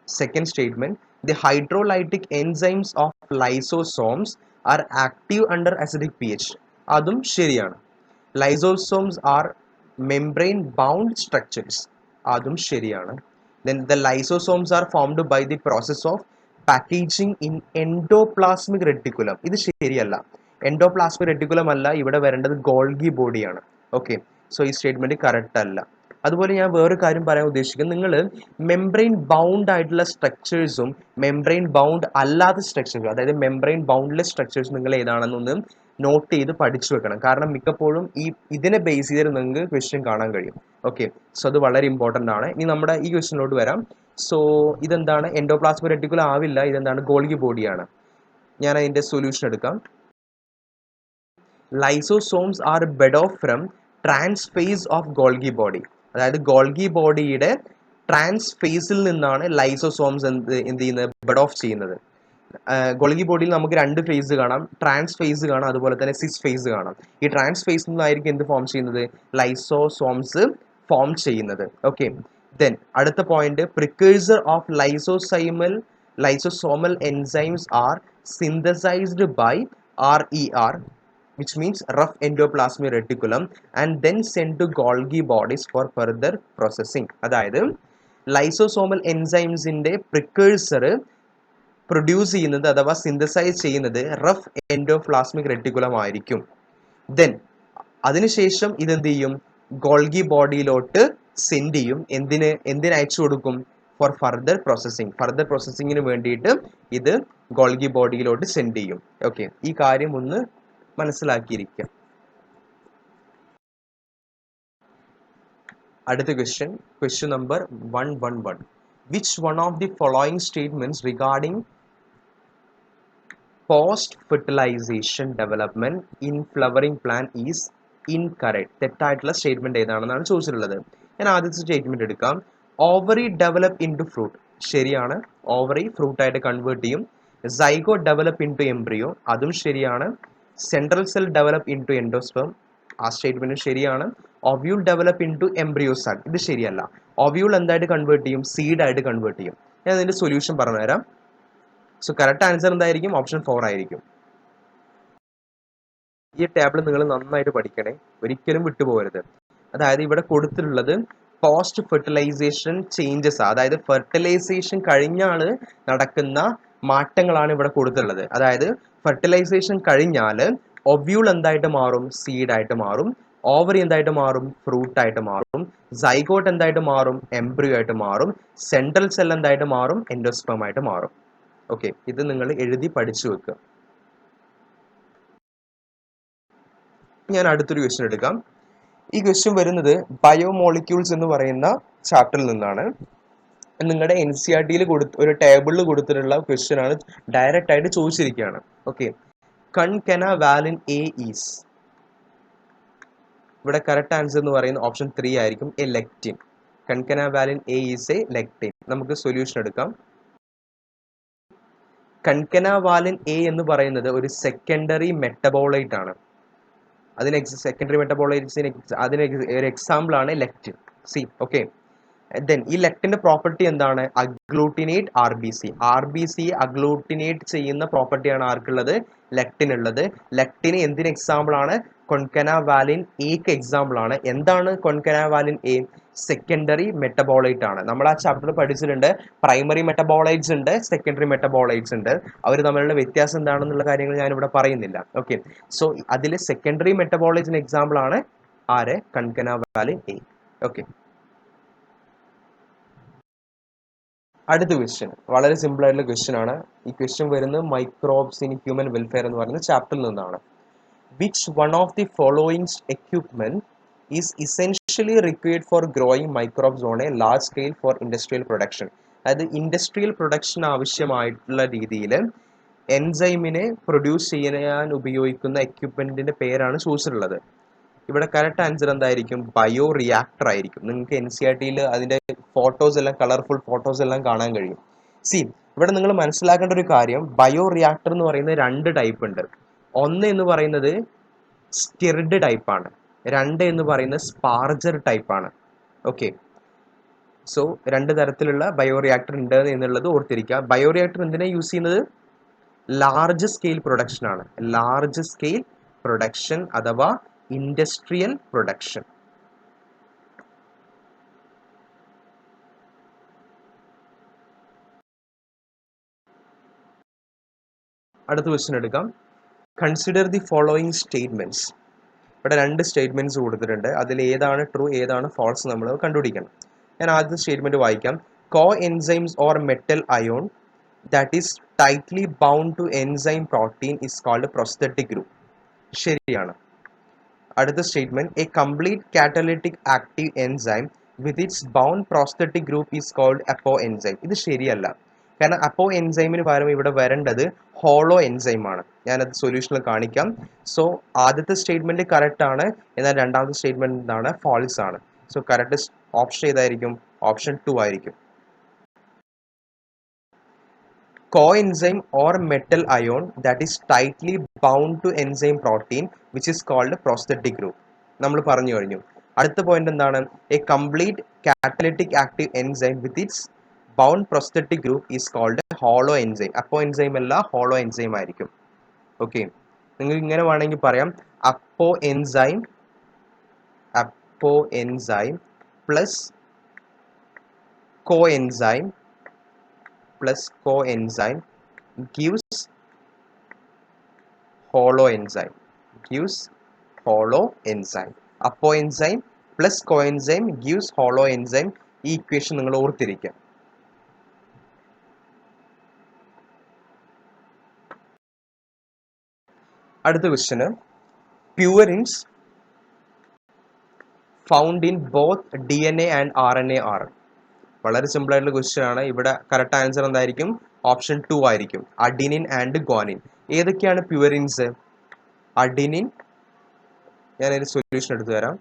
Second statement, the hydrolytic enzymes of lysosomes are active under acidic pH. അതും ശരിയാണ്. Lysosomes are membrane bound structures. അതും ശരിയാണ്. Then the lysosomes are formed by the process of packaging in endoplasmic reticulum. ഇത് ശരിയല്ല. എൻഡോപ്ലാസ്മിക് റെറ്റിക്കുലം അല്ല, ഇവിടെ വരേണ്ടത് ഗോൾഗി ബോഡിയാണ്. ഓക്കെ, സോ ഈ സ്റ്റേറ്റ്മെന്റ് കറക്റ്റ് അല്ല. അതുപോലെ ഞാൻ വേറൊരു കാര്യം പറയാൻ ഉദ്ദേശിക്കുന്നത്, നിങ്ങൾ മെംബ്രെയിൻ ബൗണ്ട് ആയിട്ടുള്ള സ്ട്രക്ചേഴ്സും മെംബ്രെയിൻ ബൗണ്ട് അല്ലാത്ത സ്ട്രക്ചേഴ്സും, അതായത് മെംബ്രെയിൻ ബൗണ്ട്ലെസ് സ്ട്രക്ചേഴ്സ് നിങ്ങൾ ഏതാണെന്നൊന്ന് നോട്ട് ചെയ്ത് പഠിച്ചു വെക്കണം. കാരണം മിക്കപ്പോഴും ഇതിനെ ബേസ് ചെയ്ത് നിങ്ങൾക്ക് ക്വസ്റ്റ്യൻ കാണാൻ കഴിയും. ഓക്കെ, സോ അത് വളരെ ഇമ്പോർട്ടൻ്റ് ആണ്. ഇനി നമ്മുടെ ഈ ക്വസ്റ്റ്യനിലോട്ട് വരാം. സോ ഇതെന്താണ്? എൻഡോപ്ലാസ്മിക് റെറ്റിക്കുലം ആവില്ല. ഇതെന്താണ്? ഗോൾഗി ബോഡിയാണ്. ഞാൻ അതിന്റെ സൊല്യൂഷൻ എടുക്കാം. Lysosomes are budded off from trans face of Golgi body. അതായത് ഗോൾഗി ബോഡിയുടെ ട്രാൻസ്ഫേസിൽ നിന്നാണ് ലൈസോസോംസ് എന്ത് ചെയ്യുന്നത്? ബെഡ് ഓഫ് ചെയ്യുന്നത്. ഗോൾഗി ബോഡിയിൽ നമുക്ക് 2 ഫേസ് കാണാം. ട്രാൻസ് ഫേസ് കാണാം, അതുപോലെ തന്നെ സിസ് ഫേസ് കാണാം. ഈ ട്രാൻസ് ഫേസിൽ നിന്നായിരിക്കും എന്ത് ഫോം ചെയ്യുന്നത്? ലൈസോസോംസ് ഫോം ചെയ്യുന്നത്. ഓക്കെ, ദെൻ അടുത്ത point, precursor of lysosomal enzymes are synthesised by RER, which means rough endoplasmic reticulum, and then sent to Golgi bodies for further processing. അതായത് ലൈസോസോമൽ എൻസൈംസിന്റെ പ്രിക്കേഴ്സർ പ്രൊഡ്യൂസ് ചെയ്യുന്നത് അഥവാ സിന്തസൈസ് ചെയ്യുന്നത് റഫ് എൻഡോപ്ലാസ്മിക് റെറ്റിക്കുലം ആയിരിക്കും. ദെൻ അതിനുശേഷം ഇതെന്ത് ചെയ്യും? ഗോൾഗി ബോഡിയിലോട്ട് സെൻഡ് ചെയ്യും. എന്തിന് അയച്ചു കൊടുക്കും? Four further processing. ഫർദർ പ്രോസസ്സിങ്ങിന് വേണ്ടിയിട്ട് ഇത് ഗോൾഗി ബോഡിയിലോട്ട് സെൻഡ് ചെയ്യും. ഓക്കെ, ഈ കാര്യം ഒന്ന് മനസ്സിലാക്കിയിരിക്കുക. അടുത്ത question number 111. which one of the following statements regarding post fertilization development in flowering plant is incorrect? തെറ്റായിട്ടുള്ള സ്റ്റേറ്റ്മെന്റ് ഏതാണെന്നാണ് ചോദിച്ചിട്ടുള്ളത്. ഞാൻ ആദ്യത്തെ സ്റ്റേറ്റ്മെന്റ് എടുക്കാം. Ovary develop in to fruit. ശരിയാണ്. ഓവറി ഫ്രൂട്ട് ആയിട്ട് കൺവേർട്ട് ചെയ്യും. Zygote develop in to embryo. അതും ശരിയാണ്. Central cell develop in to endosperm. ആ സ്റ്റേറ്റ്മെന്റ് ശരിയാണ്. Ovule develop in to embryo sac. ഇത് ശരിയല്ല. ഒവ്യൂൾ എന്തായിട്ട് കൺവേർട്ട് ചെയ്യും? സീഡ് ആയിട്ട് കൺവേർട്ട് ചെയ്യും. ഞാൻ ഇതിന്റെ സൊല്യൂഷൻ പറഞ്ഞുതരാം. സോ കറക്റ്റ് ആൻസർ എന്തായിരിക്കും? ഓപ്ഷൻ 4 ആയിരിക്കും. ഈ ടേബിൾ നിങ്ങൾ നന്നായിട്ട് പഠിക്കണേ, ഒരിക്കലും വിട്ടുപോകരുത്. അതായത് ഇവിടെ കൊടുത്തിട്ടുള്ളത് പോസ്റ്റ് ഫെർട്ടിലൈസേഷൻ ചേഞ്ചസ്, അതായത് ഫെർട്ടിലൈസേഷൻ കഴിഞ്ഞാണ് നടക്കുന്ന മാറ്റങ്ങളാണ് ഇവിടെ കൊടുത്തിട്ടുള്ളത്. അതായത് ഫെർട്ടിലൈസേഷൻ കഴിഞ്ഞാൽ ഒവ്യൂൾ എന്തായിട്ട് മാറും? സീഡ് ആയിട്ട് മാറും. ഓവറി എന്തായിട്ട് മാറും? ഫ്രൂട്ട് ആയിട്ട് മാറും. സൈഗോട്ട് എന്തായിട്ട് മാറും? എംബ്രിയോ ആയിട്ട് മാറും. സെൻട്രൽ സെൽ എന്തായിട്ട് മാറും? എൻഡോസ്പെർം ആയിട്ട് മാറും. ഓക്കെ, ഇത് നിങ്ങൾ എഴുതി പഠിച്ചു വെക്കുക. ഞാൻ അടുത്തൊരു ക്വസ്റ്റ്യൻ എടുക്കാം. ഈ ക്വസ്റ്റ്യൻ വരുന്നത് ബയോമോളിക്യൂൾസ് എന്ന് പറയുന്ന ചാപ്റ്ററിൽ നിന്നാണ്. നിങ്ങളുടെ NCERT-യിൽ ഒരു ടേബിളിൽ കൊടുത്തിട്ടുള്ള ക്വസ്റ്റ്യൻ ആണ്, ഡയറക്റ്റ് ആയിട്ട് ചോദിച്ചിരിക്കുകയാണ്. Okay, concanavalin A is. ഇവിടെ കറക്റ്റ് ആൻസർ എന്ന് പറയുന്നത് ഓപ്ഷൻ 3 ആയിരിക്കും, a lectin. Concanavalin A is a lectin. നമുക്ക് സൊല്യൂഷൻ എടുക്കാം. കൺകന വാലിൻ എ എന്ന് പറയുന്നത് ഒരു സെക്കൻഡറി മെറ്റബോളൈറ്റ് ആണ്. അതിന് സെക്കൻഡറി മെറ്റബോളൈറ്റ്സിന് അതിന് ഒരു എക്സാമ്പിൾ ആണ് ലെക്റ്റിൻ. സി ഓക്കെ, ദെൻ ഈ ലെക്റ്റിന്റെ പ്രോപ്പർട്ടി എന്താണ്? അഗ്ലൂട്ടിനേറ്റ് RBC. RBC അഗ്ലൂട്ടിനേറ്റ് ചെയ്യുന്ന പ്രോപ്പർട്ടിയാണ് ആർക്കുള്ളത്? ലെക്റ്റിൻ ഉള്ളത്. ലെക്റ്റിന് എന്തിന് എക്സാമ്പിൾ ആണ്? കൊൺകന വാലിൻ എക്ക് എക്സാമ്പിൾ ആണ്. എന്താണ് കൊൺകന വാലിൻ എ? സെക്കൻഡറി മെറ്റബോളൈറ്റ് ആണ്. നമ്മൾ ആ ചാപ്റ്റർ പഠിച്ചിട്ടുണ്ട്. പ്രൈമറി മെറ്റബോളൈറ്റ്സ് ഉണ്ട്, സെക്കൻഡറി മെറ്റബോളൈറ്റ്സ് ഉണ്ട്. അവർ തമ്മിലുള്ള വ്യത്യാസം എന്താണെന്നുള്ള കാര്യങ്ങൾ ഞാൻ ഇവിടെ പറയുന്നില്ല. ഓക്കെ, സോ അതിൽ സെക്കൻഡറി മെറ്റബോളൈറ്റ്സിന് എക്സാമ്പിൾ ആണ് ആര്? കൺകന വാലിൻ എ. ഓക്കെ, അടുത്ത ക്വസ്റ്റ്യൻ വളരെ സിമ്പിൾ ആയിട്ടുള്ള ക്വസ്റ്റ്യൻ ആണ്. ഈ ക്വസ്റ്റ്യൻ വരുന്നത് മൈക്രോബ്സ് ഇൻ ഹ്യൂമൻ വെൽഫെയർ എന്ന് പറയുന്ന ചാപ്റ്ററിൽ നിന്നാണ്. Which one of the following equipment is essentially required for growing microbes on a large scale for industrial production? അതായത് ഇൻഡസ്ട്രിയൽ പ്രൊഡക്ഷൻ ആവശ്യമായിട്ടുള്ള രീതിയിൽ എൻസൈമിനെ പ്രൊഡ്യൂസ് ചെയ്യാൻ ഉപയോഗിക്കുന്ന എക്യുപ്മെന്റിന്റെ പേരാണ് ചോദിച്ചിട്ടുള്ളത്. ഇവിടെ കറക്റ്റ് ആൻസർ എന്തായിരിക്കും? ബയോ റിയാക്ടർ ആയിരിക്കും. നിങ്ങൾക്ക് NCERT-യിൽ അതിന്റെ ഫോട്ടോസ് എല്ലാം, കളർഫുൾ ഫോട്ടോസ് എല്ലാം കാണാൻ കഴിയും. സി, ഇവിടെ നിങ്ങൾ മനസ്സിലാക്കേണ്ട ഒരു കാര്യം, ബയോ റിയാക്ടർ എന്ന് പറയുന്നത് 2 ടൈപ്പ് ഉണ്ട്. ഒന്ന് എന്ന് പറയുന്നത് സ്റ്റിർഡ് ടൈപ്പ് ആണ്, 2 എന്ന് പറയുന്നത് സ്പാർജർ ടൈപ്പ് ആണ്. ഓക്കെ, സോ 2 തരത്തിലുള്ള ബയോ റിയാക്ടർ ഉണ്ട് എന്നുള്ളത് ഓർത്തിരിക്കുക. ബയോ റിയാക്ടർ എന്തിനാണ് യൂസ് ചെയ്യുന്നത്? ലാർജ് സ്കെയിൽ പ്രൊഡക്ഷൻ ആണ്. ലാർജ് സ്കെയിൽ പ്രൊഡക്ഷൻ അഥവാ ഇൻഡസ്ട്രിയൽ പ്രൊഡക്ഷൻ. അടുത്ത ക്വസ്റ്റ്യൻ എടുക്കാം. Consider the following statements. ഇവിടെ 2 സ്റ്റേറ്റ്മെന്റ്സ് കൊടുത്തിട്ടുണ്ട്. അതിൽ ഏതാണ് ട്രൂ ഏതാണ് ഫോൾസ് നമ്മൾ കണ്ടുപിടിക്കണം. ഞാൻ ആദ്യത്തെ സ്റ്റേറ്റ്മെന്റ് വായിക്കാം. Coenzymes or metal ion that is tightly bound to enzyme protein is called prosthetic group. ശരിയാണ്. അടുത്ത statement, a complete catalytic active enzyme with its bound prosthetic group is called apoenzyme. ഇത് ശരിയല്ല. കാരണം അപ്പോ എൻസൈമിന് പകരം ഇവിടെ വരേണ്ടത് ഹോളോ എൻസൈം ആണ്. ഞാനത് സൊല്യൂഷനിൽ കാണിക്കാം. സോ ആദ്യത്തെ സ്റ്റേറ്റ്മെന്റ് കറക്റ്റ് ആണ്, എന്നാൽ രണ്ടാമത്തെ സ്റ്റേറ്റ്മെന്റ് എന്താണ്? ഫാൾസ് ആണ്. സോ കറക്റ്റ് ഓപ്ഷൻ ഏതായിരിക്കും? ഓപ്ഷൻ 2 ആയിരിക്കും. Coenzyme or metal ion that is tightly bound to enzyme protein which is called prosthetic group. നമ്മൾ പറഞ്ഞു കഴിഞ്ഞു. അടുത്ത പോയിന്റ് എന്താണ്? A complete catalytic active enzyme with its bound prosthetic group is called holoenzyme. Apoenzyme അല്ല, ഹോളോ എൻസൈം ആയിരിക്കും. ഓക്കെ, നിങ്ങൾക്ക് ഇങ്ങനെ വേണമെങ്കിൽ പറയാം, apoenzyme plus coenzyme plus coenzyme gives hollow enzyme. Apo enzyme plus coenzyme gives hollow enzyme. ഈ ഇക്വേഷൻ നിങ്ങൾ ഓർത്തിരിക്കുക. അടുത്ത question, purines found in both DNA and RNA are. വളരെ സിമ്പിൾ ആയിട്ടുള്ള ക്വസ്റ്റ്യൻ ആണ്. ഇവിടെ കറക്റ്റ് ആൻസർ എന്തായിരിക്കും? ഓപ്ഷൻ 2 ആയിരിക്കും, അഡിനിൻ ആൻഡ് ഗ്വാനിൻ. ഏതൊക്കെയാണ് പ്യൂരിൻസ്? അഡിനിൻ, ഞാൻ അതിന് സൊല്യൂഷൻ എടുത്തു തരാം.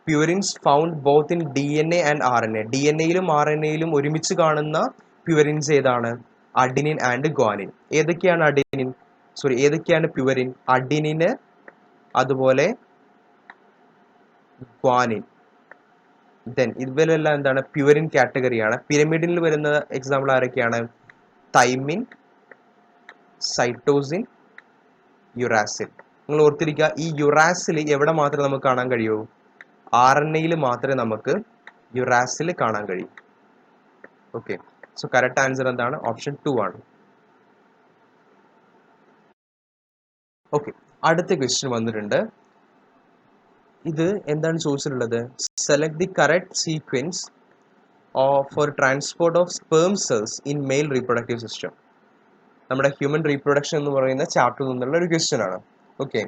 Purines found both in DNA and RNA. DNA-യിലും RNA-യിലും ഒരുമിച്ച് കാണുന്ന പ്യൂരിൻസ് ഏതാണ്? Adenine and guanine. ഏതൊക്കെയാണ് അഡിനിൻ, ഏതൊക്കെയാണ് പ്യൂരിൻ? അഡിനിന്, അതുപോലെ ഗ്വാനിൻ. ദെൻ ഇവരെല്ലാം എന്താണ്? പ്യൂരിൻ കാറ്റഗറിയാണ്. പിരമിഡിൽ വരുന്ന എക്സാമ്പിൾ ആരൊക്കെയാണ്? Thymine, cytosine, uracil. നിങ്ങൾ ഓർത്തിരിക്കുക, ഈ യുറാസിൽ എവിടെ മാത്രമേ നമുക്ക് കാണാൻ കഴിയൂ? RNA-യിൽ മാത്രമേ നമുക്ക് യുറാസിൽ കാണാൻ കഴിയൂ. ഓക്കെ, സോ കറക്റ്റ് ആൻസർ എന്താണ്? ഓപ്ഷൻ 2 ആണ്. ഓക്കെ, അടുത്ത ക്വസ്റ്റ്യൻ വന്നിട്ടുണ്ട്. ഇത് എന്താണ് ചോദിച്ചിട്ടുള്ളത്? Select the correct sequence for transport of sperm cells in male reproductive system. നമ്മുടെ ഹ്യൂമൻ റീപ്രൊഡക്ഷൻ എന്ന് പറയുന്ന ചാപ്റ്ററിൽ നിന്നുള്ള ഒരു ക്വസ്റ്റ്യൻ ആണ്. ഓക്കെ,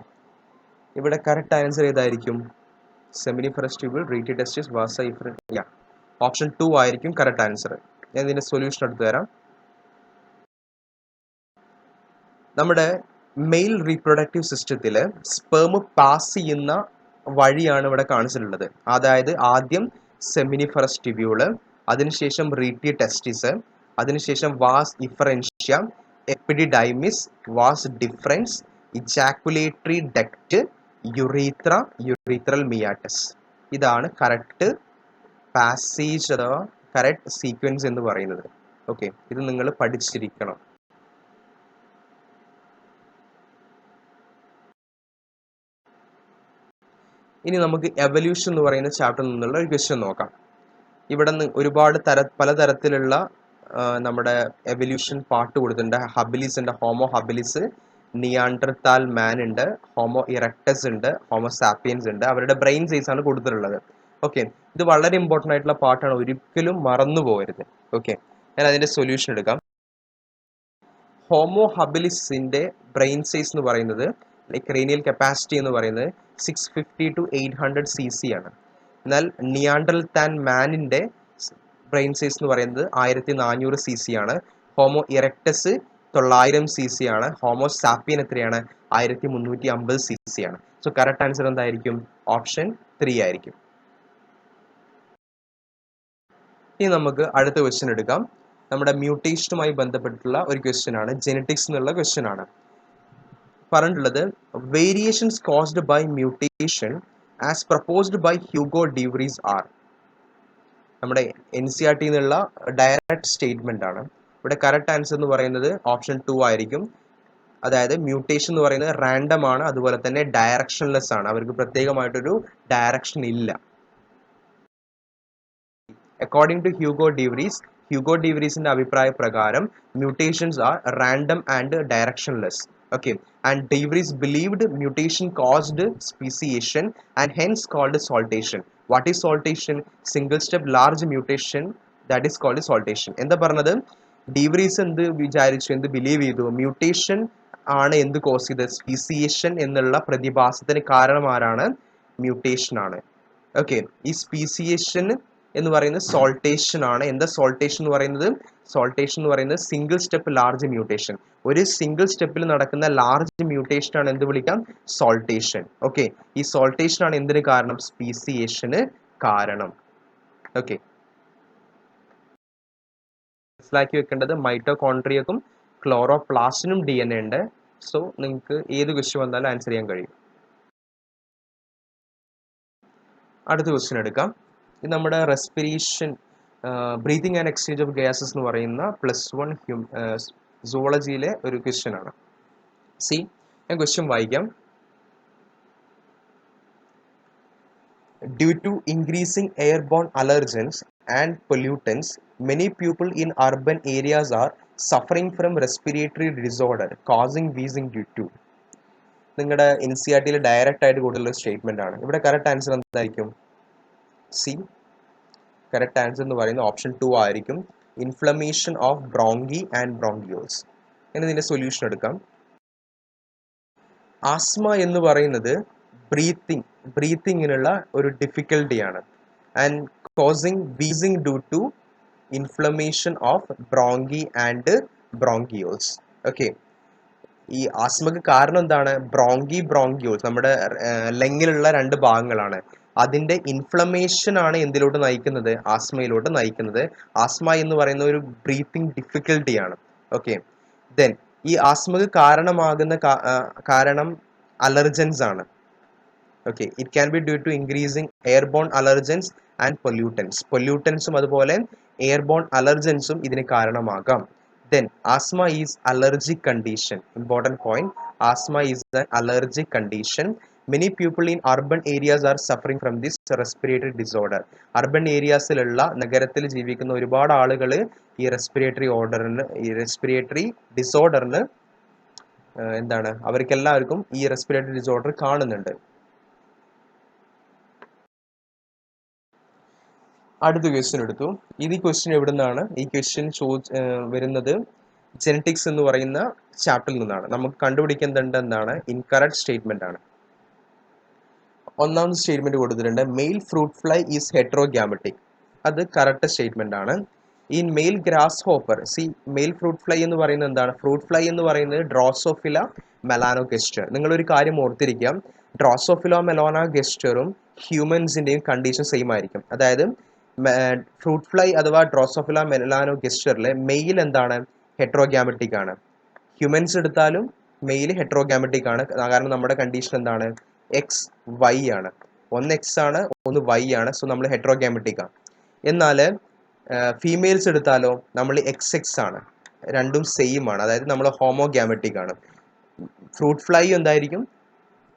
ഇവിടെ കറക്റ്റ് ആൻസർ ഏതായിരിക്കും? Seminiferous tubule, rete testis, vasa efferentia. Option 2 ആയിരിക്കും കറക്റ്റ് ആൻസർ. ഞാൻ ഇതിന്റെ സൊല്യൂഷൻ എടുത്തു തരാം. നമ്മുടെ മെയിൽ റീപ്രൊഡക്റ്റീവ് സിസ്റ്റത്തിൽ സ്പേം പാസ് ചെയ്യുന്ന വഴിയാണ് ഇവിടെ കാണിച്ചിട്ടുള്ളത്. അതായത് ആദ്യം സെമിനിഫറസ് ട്യൂബ്യൂള്, അതിനുശേഷം റീറ്റി ടെസ്റ്റിസ്, അതിനുശേഷം vas efferentia, epididymis, vas deferens, ejaculatory duct, urethra, urethral meatus. ഇതാണ് കറക്റ്റ് പാസേജ് അഥവാ കറക്റ്റ് സീക്വൻസ് എന്ന് പറയുന്നത്. ഓക്കെ, ഇത് നിങ്ങൾ പഠിച്ചിരിക്കണം. ഇനി നമുക്ക് എവല്യൂഷൻ എന്ന് പറയുന്ന ചാപ്റ്ററിൽ നിന്നുള്ള ഒരു ക്വസ്റ്റ്യൻ നോക്കാം. ഇവിടെ നിന്ന് ഒരുപാട് പലതരത്തിലുള്ള നമ്മുടെ എവല്യൂഷൻ പാർട്ട് കൊടുത്തിട്ടുണ്ട്. ഹബിലിസ് ഉണ്ട്, ഹോമോ ഹബിലിസ്, നിയാൻഡർതാൽ മാൻ ഉണ്ട്, ഹോമോ ഇറക്ടസ് ഉണ്ട്, ഹോമോ സാപ്പിയൻസ് ഉണ്ട്. അവരുടെ ബ്രെയിൻ സൈസ് ആണ് കൊടുത്തിട്ടുള്ളത്. ഓക്കെ, ഇത് വളരെ ഇമ്പോർട്ടൻ്റ് ആയിട്ടുള്ള പാർട്ടാണ്, ഒരിക്കലും മറന്നു പോകരുത്. ഓക്കെ, ഞാൻ അതിന്റെ സൊല്യൂഷൻ എടുക്കാം. ഹോമോ ഹബിലിസിന്റെ ബ്രെയിൻ സൈസ് എന്ന് പറയുന്നത്, ക്രേനിയൽ കപ്പാസിറ്റി എന്ന് പറയുന്നത് 650 to 800 cc ആണ്. എന്നാൽ നിയാൻഡർതാൽ മാനിന്റെ ബ്രെയിൻ സൈസ് എന്ന് പറയുന്നത് 1400 cc ആണ്. ഹോമോ ഇറക്ടസ് 900 cc ആണ്. ഹോമോ സാപ്പിയൻ എത്രയാണ്? 1350 cc ആണ്. സോ കറക്റ്റ് ആൻസർ എന്തായിരിക്കും? ഓപ്ഷൻ 3 ആയിരിക്കും. ഇനി നമുക്ക് അടുത്ത ക്വസ്റ്റ്യൻ എടുക്കാം. നമ്മുടെ മ്യൂട്ടേഷനുമായി ബന്ധപ്പെട്ടിട്ടുള്ള ഒരു ക്വസ്റ്റ്യൻ ആണ്, ജെനറ്റിക്സ് എന്നുള്ള ക്വസ്റ്റ്യൻ ആണ്. പറഞ്ഞിട്ടുള്ളത് variations caused by mutation as proposed by Hugo de Vries are. നമ്മുടെ NCERT എന്നുള്ള ഡയറക്റ്റ് സ്റ്റേറ്റ്മെന്റ് ആണ്. ഇവിടെ കറക്റ്റ് ആൻസർ എന്ന് പറയുന്നത് ഓപ്ഷൻ 2 ആയിരിക്കും. അതായത് മ്യൂട്ടേഷൻ എന്ന് പറയുന്നത് റാൻഡം ആണ്, അതുപോലെ തന്നെ ഡയറക്ഷൻലെസ് ആണ്. അവർക്ക് പ്രത്യേകമായിട്ടൊരു ഡയറക്ഷൻ ഇല്ല. അക്കോർഡിംഗ് ടു ഹ്യൂഗോ ഡിവ്രീസിന്റെ അഭിപ്രായ പ്രകാരം mutations are random and directionless. Okay, and De Vries believed mutation caused speciation and hence called saltation. What is saltation? Single step large mutation, that is called saltation. എന്താ പറഞ്ഞത്? De Vries എന്ത് വിചാരിച്ചു, എന്ത് ബിലീവ് ചെയ്തു? മ്യൂട്ടേഷൻ ആണ് എന്ത് കോസ് ചെയ്തത്? സ്പീസിയേഷൻ എന്നുള്ള പ്രതിഭാസത്തിന് കാരണം ആരാണ്? മ്യൂട്ടേഷൻ ആണ്. ഓക്കെ, ഈ സ്പീസിയേഷൻ എന്ന് പറയുന്നത് സോൾട്ടേഷൻ ആണ്. എന്താ സോൾട്ടേഷൻ എന്ന് പറയുന്നത്? സോൾട്ടേഷൻ എന്ന് പറയുന്നത് സിംഗിൾ സ്റ്റെപ്പ് ലാർജ് മ്യൂട്ടേഷൻ. ഒരു സിംഗിൾ സ്റ്റെപ്പിൽ നടക്കുന്ന ലാർജ് മ്യൂട്ടേഷൻ ആണ് എന്ത് വിളിക്കാം? സോൾട്ടേഷൻ. ഓക്കെ, ഈ സോൾട്ടേഷൻ ആണ് എന്തിന് കാരണം? സ്പീസിയേഷന് കാരണം. ഓക്കെ, മനസ്സിലാക്കി വെക്കേണ്ടത് മൈറ്റോകോൺട്രിയക്കും ക്ലോറോപ്ലാസ്റ്റിനും DNA ഉണ്ട്. സോ നിങ്ങൾക്ക് ഏത് ക്വസ്റ്റ്യൻ വന്നാലും ആൻസർ ചെയ്യാൻ കഴിയും. അടുത്ത ക്വസ്റ്റ്യൻ എടുക്കാം. ഇത് നമ്മുടെ respiration, breathing and exchange of gases എന്ന് പറയുന്ന +1 സുവോളജിയിലെ ഒരു ക്വസ്റ്റ്യൻ ആണ്. ഞാൻ ക്വസ്റ്റ്യൻ വായിക്കാം. Due to increasing airborne allergens and pollutants, many people in urban areas are suffering from respiratory disorder causing wheezing due to. നിങ്ങളുടെ NCERT ഡയറക്റ്റ് ആയിട്ട് കൂടുതലുള്ള സ്റ്റേറ്റ്മെന്റ് ആണ്. ഇവിടെ കറക്റ്റ് ആൻസർ എന്തായിരിക്കും? കറക്റ്റ് ആൻസർ എന്ന് പറയുന്നത് ഓപ്ഷൻ 2 ആയിരിക്കും, inflammation of bronchi and bronchioles. ഇനി ഇതിന്റെ സൊല്യൂഷൻ എടുക്കാം. ആസ്മ എന്ന് പറയുന്നത് ബ്രീത്തിങ്ങിനുള്ള ഒരു ഡിഫിക്കൽട്ടിയാണ്. And causing wheezing due to inflammation of bronchi and bronchioles. Okay, ഈ ആസ്മക്ക് കാരണം എന്താണ്? ബ്രോങ്കിയോൾസ് നമ്മുടെ ലങ്ങിലുള്ള രണ്ട് ഭാഗങ്ങളാണ്. അതിന്റെ ഇൻഫ്ലമേഷൻ ആണ് എന്തിലോട്ട് നയിക്കുന്നത്? ആസ്മയിലോട്ട് നയിക്കുന്നത്. ആസ്മ എന്ന് പറയുന്ന ഒരു ബ്രീത്തിങ് ഡിഫിക്കൽട്ടിയാണ്. ഓക്കെ, ദെൻ ഈ ആസ്മക്ക് കാരണമാകുന്ന കാരണം അലർജൻസ് ആണ്. Okay, it can be due to increasing airborne allergens and പൊല്യൂട്ടൻസും അതുപോലെ എയർബോൺ അലർജൻസും ഇതിന് കാരണമാകാം. Then asthma is allergic condition. Important point. Asthma is an allergic condition. Many people in urban areas are suffering from this respiratory disorder. Urban areasിലുള്ള നഗരത്തിൽ ജീവിക്കുന്ന ഒരുപാട് ആളുകൾ ഈ റെസ്പിറേറ്ററി ഡിസോർഡറിന് എന്താണ് അവർക്കെല്ലാവർക്കും ഈ റെസ്പിറേറ്ററി ഡിസോർഡർ കാണുന്നുണ്ട്. അടുത്ത ക്വസ്റ്റ്യൻ എടുത്തു. ഇത് ഈ ക്വസ്റ്റ്യൻ എവിടെ നിന്നാണ്? ഈ ക്വസ്റ്റ്യൻ വരുന്നത് ജെനറ്റിക്സ് എന്ന് പറയുന്ന ചാപ്റ്ററിൽ നിന്നാണ്. നമുക്ക് കണ്ടുപിടിക്കേണ്ടത് എന്താണ്? ഇൻകറക്റ്റ് സ്റ്റേറ്റ്മെന്റ് ആണ്. ഒന്നാമത്തെ സ്റ്റേറ്റ്മെന്റ് കൊടുത്തിട്ടുണ്ട്, male fruit fly is heterogametic. അത് കറക്റ്റ് സ്റ്റേറ്റ്മെന്റ് ആണ്. ഈ male grasshopper, male fruit fly എന്ന് പറയുന്നത് എന്താണ്? ഫ്രൂട്ട് ഫ്ലൈ എന്ന് പറയുന്നത് ഡ്രോസോഫില മെലാനോഗസ്റ്റർ. നിങ്ങളൊരു കാര്യം ഓർത്തിരിക്കാം, ഡ്രോസോഫില മെലാനോഗസ്റ്ററും ഹ്യൂമൻസിന്റെയും കണ്ടീഷൻ സെയിം ആയിരിക്കും. അതായത് ഫ്രൂട്ട് ഫ്ലൈ അഥവാ ഡ്രോസോഫില മെലാനോഗസ്റ്ററിലെ മെയിൽ എന്താണ്? ഹെട്രോഗ്യാമറ്റിക് ആണ്. ഹ്യൂമൻസ് എടുത്താലും മെയിൽ ഹെട്രോഗ്യാമറ്റിക് ആണ്. കാരണം നമ്മുടെ കണ്ടീഷൻ എന്താണ്? എക്സ് വൈ ആണ്. ഒന്ന് എക്സ് ആണ്, ഒന്ന് വൈ ആണ്. സോ നമ്മൾ ഹെട്രോഗ്യാമറ്റിക് ആണ്. എന്നാൽ ഫീമെയിൽസ് എടുത്താലോ നമ്മൾ എക്സ് എക്സ് ആണ്. രണ്ടും സെയിം ആണ്. അതായത് നമ്മൾ ഹോമോഗ്യാമറ്റിക് ആണ്. ഫ്രൂട്ട് ഫ്ലൈ എന്തായിരിക്കും?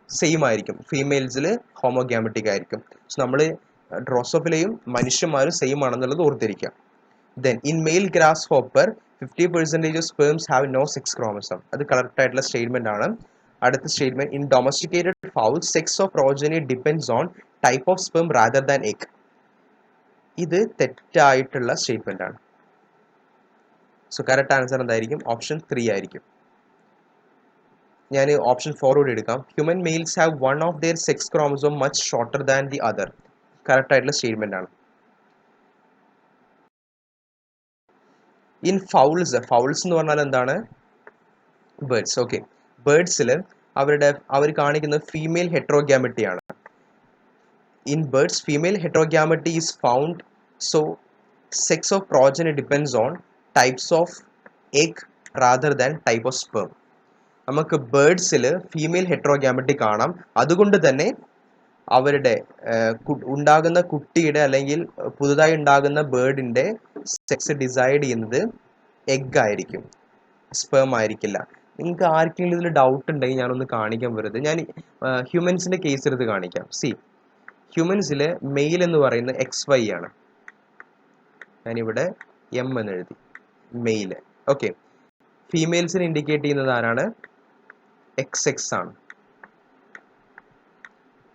സെയിം ആയിരിക്കും. ഫീമെയിൽസിൽ ഹോമോഗ്യാമറ്റിക് ആയിരിക്കും. സോ നമ്മൾ ഡ്രോസോഫിലയും മനുഷ്യന്മാരും സെയിം ആണെന്നുള്ളത് ഓർത്തിരിക്കാം. Then in male grasshopper 50% of sperms have no sex chromosome. അത് കറക്റ്റ് ആയിട്ടുള്ള സ്റ്റേറ്റ്മെന്റ് ആണ്. അടുത്ത statement, in domesticated fowls sex of progeny depends on type of sperm rather than egg. ഇത് തെറ്റായിട്ടുള്ള സ്റ്റേറ്റ്മെന്റ് ആണ്. സോ കറക്റ്റ് ആൻസർ എന്തായിരിക്കും? ഓപ്ഷൻ 3 ആയിരിക്കും. ഞാൻ ഓപ്ഷൻ 4 കൂടി എടുക്കാം. Human males have one of their sex chromosome much shorter than the other. Correct ആയിട്ടുള്ള സ്റ്റേറ്റ്മെന്റ് ആണ്. ഇൻ ഫൗൾസ് എന്ന് പറഞ്ഞാൽ എന്താണ്? ബേർഡ്സ്. ഓക്കെ, ബേർഡ്സിൽ അവർ കാണിക്കുന്നത് ഫീമെയിൽ ഹെട്രോഗ്യാമറ്റി ആണ്. In birds female heterogamety is found. So sex of progeny depends on types of egg rather than type of sperm. നമുക്ക് ബേർഡ്സിൽ ഫീമെയിൽ ഹെട്രോഗ്യാമറ്റി കാണാം. അതുകൊണ്ട് തന്നെ അവരുടെ ഉണ്ടാകുന്ന കുട്ടിയുടെ അല്ലെങ്കിൽ പുതുതായി ഉണ്ടാകുന്ന ബേർഡിന്റെ സെക്സ് ഡിസൈഡ് ചെയ്യുന്നത് എഗ് ആയിരിക്കും, സ്പെം ആയിരിക്കില്ല. നിങ്ങൾക്ക് ആർക്കെങ്കിലും ഇതിൽ ഡൗട്ട് ഉണ്ടെങ്കിൽ ഞാനൊന്ന് കാണിക്കാൻ വരുന്നത്, ഞാൻ ഹ്യൂമൻസിന്റെ കേസ് എടുത്ത് കാണിക്കാം. ഹ്യൂമൻസിലെ മെയിൽ എന്ന് പറയുന്നത് XY ആണ്. ഞാനിവിടെ M എന്ന് എഴുതി, മെയിൽ. ഓക്കെ, ഫീമെയിൽസിനെ ഇൻഡിക്കേറ്റ് ചെയ്യുന്നത് ആരാണ്? XX ആണ്.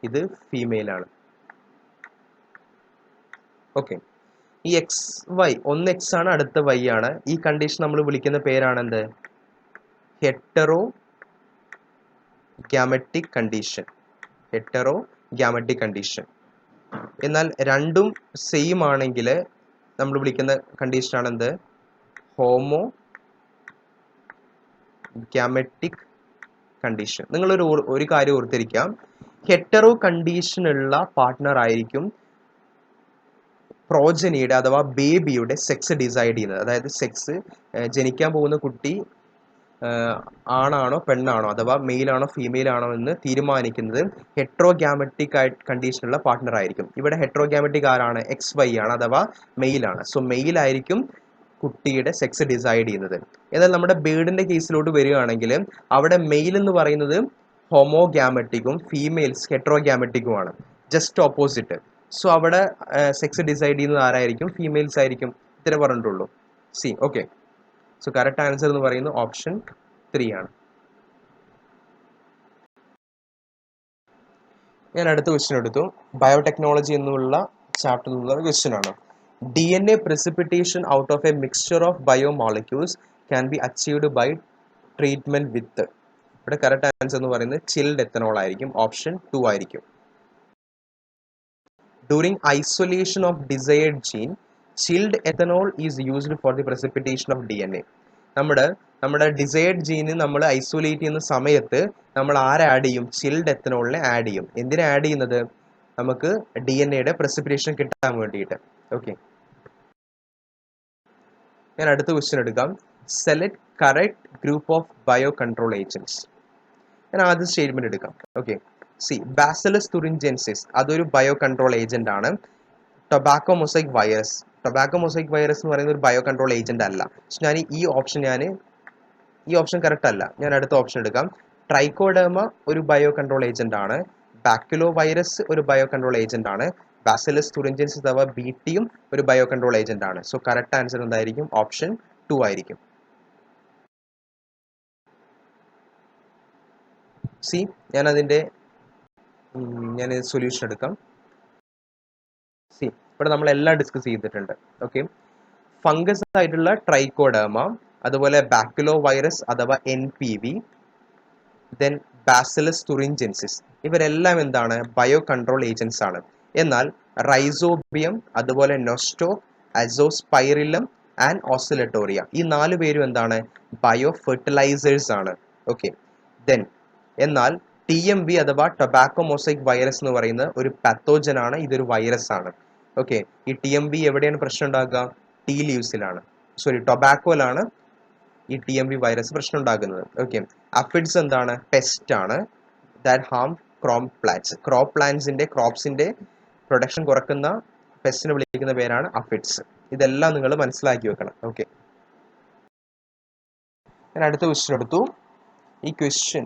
ഇത് ഫീമെയിൽ ആണ്. ഓക്കെ, ഈ XY ഒന്ന് X ആണ്, അടുത്ത Y ആണ്. ഈ കണ്ടീഷൻ നമ്മൾ വിളിക്കുന്ന പേരാണ് എന്ത്? ഹെറ്ററോഗ്യാമറ്റിക് കണ്ടീഷൻ. എന്നാൽ രണ്ടും സെയിം ആണെങ്കിൽ നമ്മൾ വിളിക്കുന്ന കണ്ടീഷനാണ് എന്ത്? ഹോമോഗ്യാമറ്റിക് കണ്ടീഷൻ. ഒരു കാര്യം ഓർത്തിരിക്കാം, ഹെറ്ററോ കണ്ടീഷനുള്ള പാർട്ട്ണർ ആയിരിക്കും പ്രോജനിയുടെ അഥവാ ബേബിയുടെ സെക്സ് ഡിസൈഡ് ചെയ്യുന്നത്. അതായത് സെക്സ് ജനിക്കാൻ പോകുന്ന കുട്ടി ആണാണോ പെണ്ണാണോ അഥവാ മെയിൽ ആണോ ഫീമെയിൽ ആണോ എന്ന് തീരുമാനിക്കുന്നത് ഹെട്രോഗ്യാമറ്റിക് കണ്ടീഷനുള്ള പാർട്ട്ണർ ആയിരിക്കും. ഇവിടെ ഹെട്രോഗ്യാമറ്റിക് ആരാണ്? XY ആണ്, അഥവാ മെയിൽ ആണ്. സോ മെയിൽ ആയിരിക്കും കുട്ടിയുടെ സെക്സ് ഡിസൈഡ് ചെയ്യുന്നത്. എന്നാൽ നമ്മുടെ ബേർഡിന്റെ കേസിലോട്ട് വരികയാണെങ്കിൽ അവിടെ മെയിൽ എന്ന് പറയുന്നത് ഹോമോഗ്യാമറ്റിക്കും ഫീമെയിൽസ് ഹെട്രോഗ്യാമറ്റിക്കുമാണ്. Just opposite. സോ അവിടെ സെക്സ് ഡിസൈഡ് ചെയ്യുന്നത് ആരായിരിക്കും? ഫീമെയിൽസ് ആയിരിക്കും. ഇത്രേ പറഞ്ഞിട്ടുള്ളൂ. ഓക്കെ, സോ കറക്റ്റ് ആൻസർ എന്ന് പറയുന്നത് ഓപ്ഷൻ 3 ആണ്. ഞാൻ അടുത്ത ക്വസ്റ്റ്യൻ എടുത്തു. ബയോടെക്നോളജി എന്നുള്ള ചാപ്റ്ററിൽ നിന്നുള്ള ക്വസ്റ്റ്യൻ ആണ്. DNA precipitation out of a mixture of biomolecules can be achieved by treatment with. ഇവിടെ കറക്റ്റ് ആൻസർ എന്ന് പറയുന്നത് ചിൽഡ് എത്തനോൾ ആയിരിക്കും. ഓപ്ഷൻ 2 ആയിരിക്കും. During isolation of desired gene, chilled ethanol is used for the precipitation of DNA. നമ്മുടെ ഡിസൈർഡ് ജീന് നമ്മൾ ഐസൊലേറ്റ് ചെയ്യുന്ന സമയത്ത് നമ്മൾ ആഡ് ചെയ്യും? ചിൽഡ് എത്തനോളിനെ ആഡ് ചെയ്യും. എന്തിനാ ആഡ് ചെയ്യുന്നത്? നമുക്ക് DNA precipitation കിട്ടാൻ വേണ്ടിയിട്ട്. ഓക്കെ, ഞാൻ അടുത്ത ക്വസ്റ്റ്യൻ എടുക്കാം. Select correct group of bio control agents. ഞാൻ ആദ്യ സ്റ്റേറ്റ്മെന്റ് എടുക്കാം. ഓക്കെ, ബാസിലസ് തുറിഞ്ചെൻസിസ് അതൊരു ബയോ കൺട്രോൾ ഏജന്റ് ആണ്. ടൊബാക്കോ മൊസൈക് വൈറസ് എന്ന് പറയുന്ന ഒരു ബയോ കൺട്രോൾ ഏജന്റ് അല്ല. ഞാൻ ഈ ഓപ്ഷൻ കറക്റ്റ് അല്ല. ഞാൻ അടുത്ത ഓപ്ഷൻ എടുക്കാം. ട്രൈക്കോഡേമ ഒരു ബയോ കൺട്രോൾ ഏജന്റ് ആണ്. ബാക്യുലോ വൈറസ് ഒരു ബയോ കൺട്രോൾ ഏജന്റ് ആണ്. ബാസിലസ് തുറിഞ്ചെൻസിസ് അഥവാ BTയും ഒരു ബയോ കൺട്രോൾ ഏജന്റ് ആണ്. സോ കറക്റ്റ് ആൻസർ എന്തായിരിക്കും? ഓപ്ഷൻ 2 ആയിരിക്കും. സി, ഞാൻ സൊല്യൂഷൻ എടുക്കാം. സി, ഇവിടെ നമ്മളെല്ലാം ഡിസ്കസ് ചെയ്തിട്ടുണ്ട്. ഓക്കെ, ഫംഗസ് ആയിട്ടുള്ള ട്രൈക്കോഡേമ, അതുപോലെ ബാക്യുലോ വൈറസ് അഥവാ NPV, ദെൻ ബാസിലസ് തുറിഞ്ചെൻസിസ്, ഇവരെല്ലാം എന്താണ്? ബയോ കൺട്രോൾ ഏജൻസ് ആണ്. എന്നാൽ റൈസോബിയം, അതുപോലെ നൊസ്റ്റോ, അസോസ്പൈറിലം ആൻഡ് ഓസിലറ്റോറിയ, ഈ 4 പേരും എന്താണ്? ബയോ ഫെർട്ടിലൈസേഴ്സ് ആണ്. ഓക്കെ, ദെൻ എന്നാൽ TMV അഥവാ ടൊബാക്കോ മൊസൈക് വൈറസ് എന്ന് പറയുന്ന ഒരു പാത്തോജൻ ആണ്. ഇതൊരു വൈറസ് ആണ്. ഓക്കെ, ഈ TMV എവിടെയാണ് പ്രശ്നം ഉണ്ടാകുക? ടീ ലീവ്സിലാണ്, ടൊബാക്കോയിലാണ് ഈ TMV വൈറസ് പ്രശ്നം ഉണ്ടാക്കുന്നത്. ഓക്കെ, അഫിഡ്സ് എന്താണ്? പെസ്റ്റ് ആണ്. ദാറ്റ് ഹാം ക്രോപ്പ് പ്ലാന്റ്സിന്റെ പ്രൊഡക്ഷൻ കുറക്കുന്ന പെസ്റ്റിനെ വിളിക്കുന്ന പേരാണ് അഫിഡ്സ്. ഇതെല്ലാം നിങ്ങൾ മനസ്സിലാക്കി വെക്കണം. ഓക്കെ, ഞാൻ അടുത്ത ക്വസ്റ്റ്യൻ എടുത്തു. ഈ ക്വസ്റ്റ്യൻ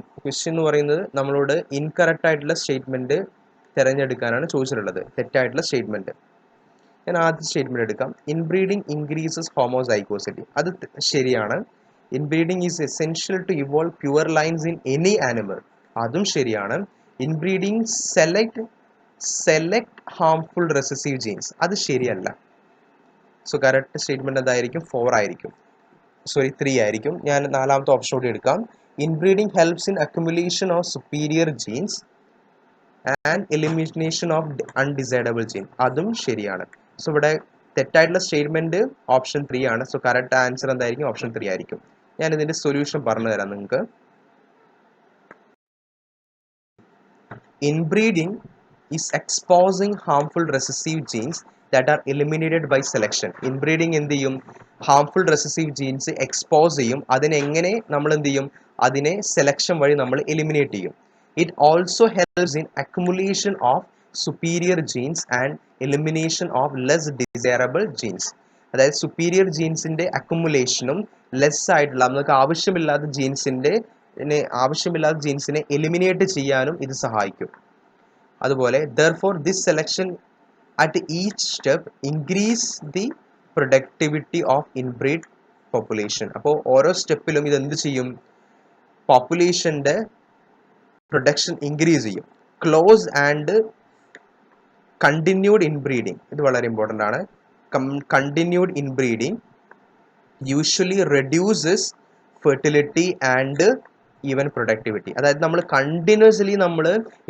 എന്ന് പറയുന്നത് നമ്മളോട് ഇൻകറക്റ്റ് ആയിട്ടുള്ള സ്റ്റേറ്റ്മെന്റ് തിരഞ്ഞെടുക്കാനാണ് ചോദിച്ചിട്ടുള്ളത്, തെറ്റായിട്ടുള്ള സ്റ്റേറ്റ്മെന്റ്. ഞാൻ ആദ്യ സ്റ്റേറ്റ്മെന്റ് എടുക്കാം. Inbreeding increases homozygosity. അത് ശരിയാണ്. Inbreeding is essential to evolve pure lines in any animal. അതും ശരിയാണ്. Inbreeding select harmful recessive genes. അത് ശരിയല്ല. സോ കറക്റ്റ് സ്റ്റേറ്റ്മെന്റ് എന്തായിരിക്കും? 4 ആയിരിക്കും. 3 ആയിരിക്കും. ഞാൻ നാലാമത്തെ ഓപ്ഷൻ കൂടി എടുക്കാം. Inbreeding helps in accumulation of superior genes and elimination of undesirable gene. അതും ശരിയാണ്. സോ ഇവിടെ തെറ്റായിട്ടുള്ള സ്റ്റേറ്റ്മെന്റ് ഓപ്ഷൻ 3 ആണ്. സോ കറക്റ്റ് ആൻസർ എന്തായിരിക്കും? ഓപ്ഷൻ 3 ആയിരിക്കും. ഞാൻ ഇതിന്റെ സൊല്യൂഷൻ പറഞ്ഞു തരാം നിങ്ങൾക്ക്. Inbreeding is exposing harmful recessive genes that are eliminated by selection. Inbreeding എന്ത് ചെയ്യും? ഹാംഫുൾ റെസസീവ് ജീൻസ് എക്സ്പോസ് ചെയ്യും. അതിനെങ്ങനെ നമ്മൾ എന്ത് ചെയ്യും? അതിനെ സെലക്ഷൻ വഴി നമ്മൾ എലിമിനേറ്റ് ചെയ്യും. It also helps in accumulation of superior genes and elimination of less desirable genes. അതായത് സുപ്പീരിയർ ജീൻസിന്റെ അക്യുമുലേഷനും ലെസ് ആയിട്ടുള്ള നമുക്ക് ആവശ്യമില്ലാത്ത ജീൻസിനെ എലിമിനേറ്റ് ചെയ്യാനും ഇത് സഹായിക്കും. അതുപോലെ therefore this selection at each step increase the productivity of inbreed population. അപ്പോൾ ഓരോ സ്റ്റെപ്പിലും ഇത് എന്ത് ചെയ്യും? പോപ്പുലേഷന്റെ പ്രൊഡക്ഷൻ ഇൻക്രീസ് ചെയ്യും. ക്ലോസ് ആൻഡ് കണ്ടിന്യൂഡ് ഇൻബ്രീഡിംഗ്, ഇത് വളരെ ഇമ്പോർട്ടൻ്റ് ആണ്. Continued inbreeding usually reduces fertility and even productivity. അതായത് നമ്മൾ കണ്ടിന്യൂസ്ലി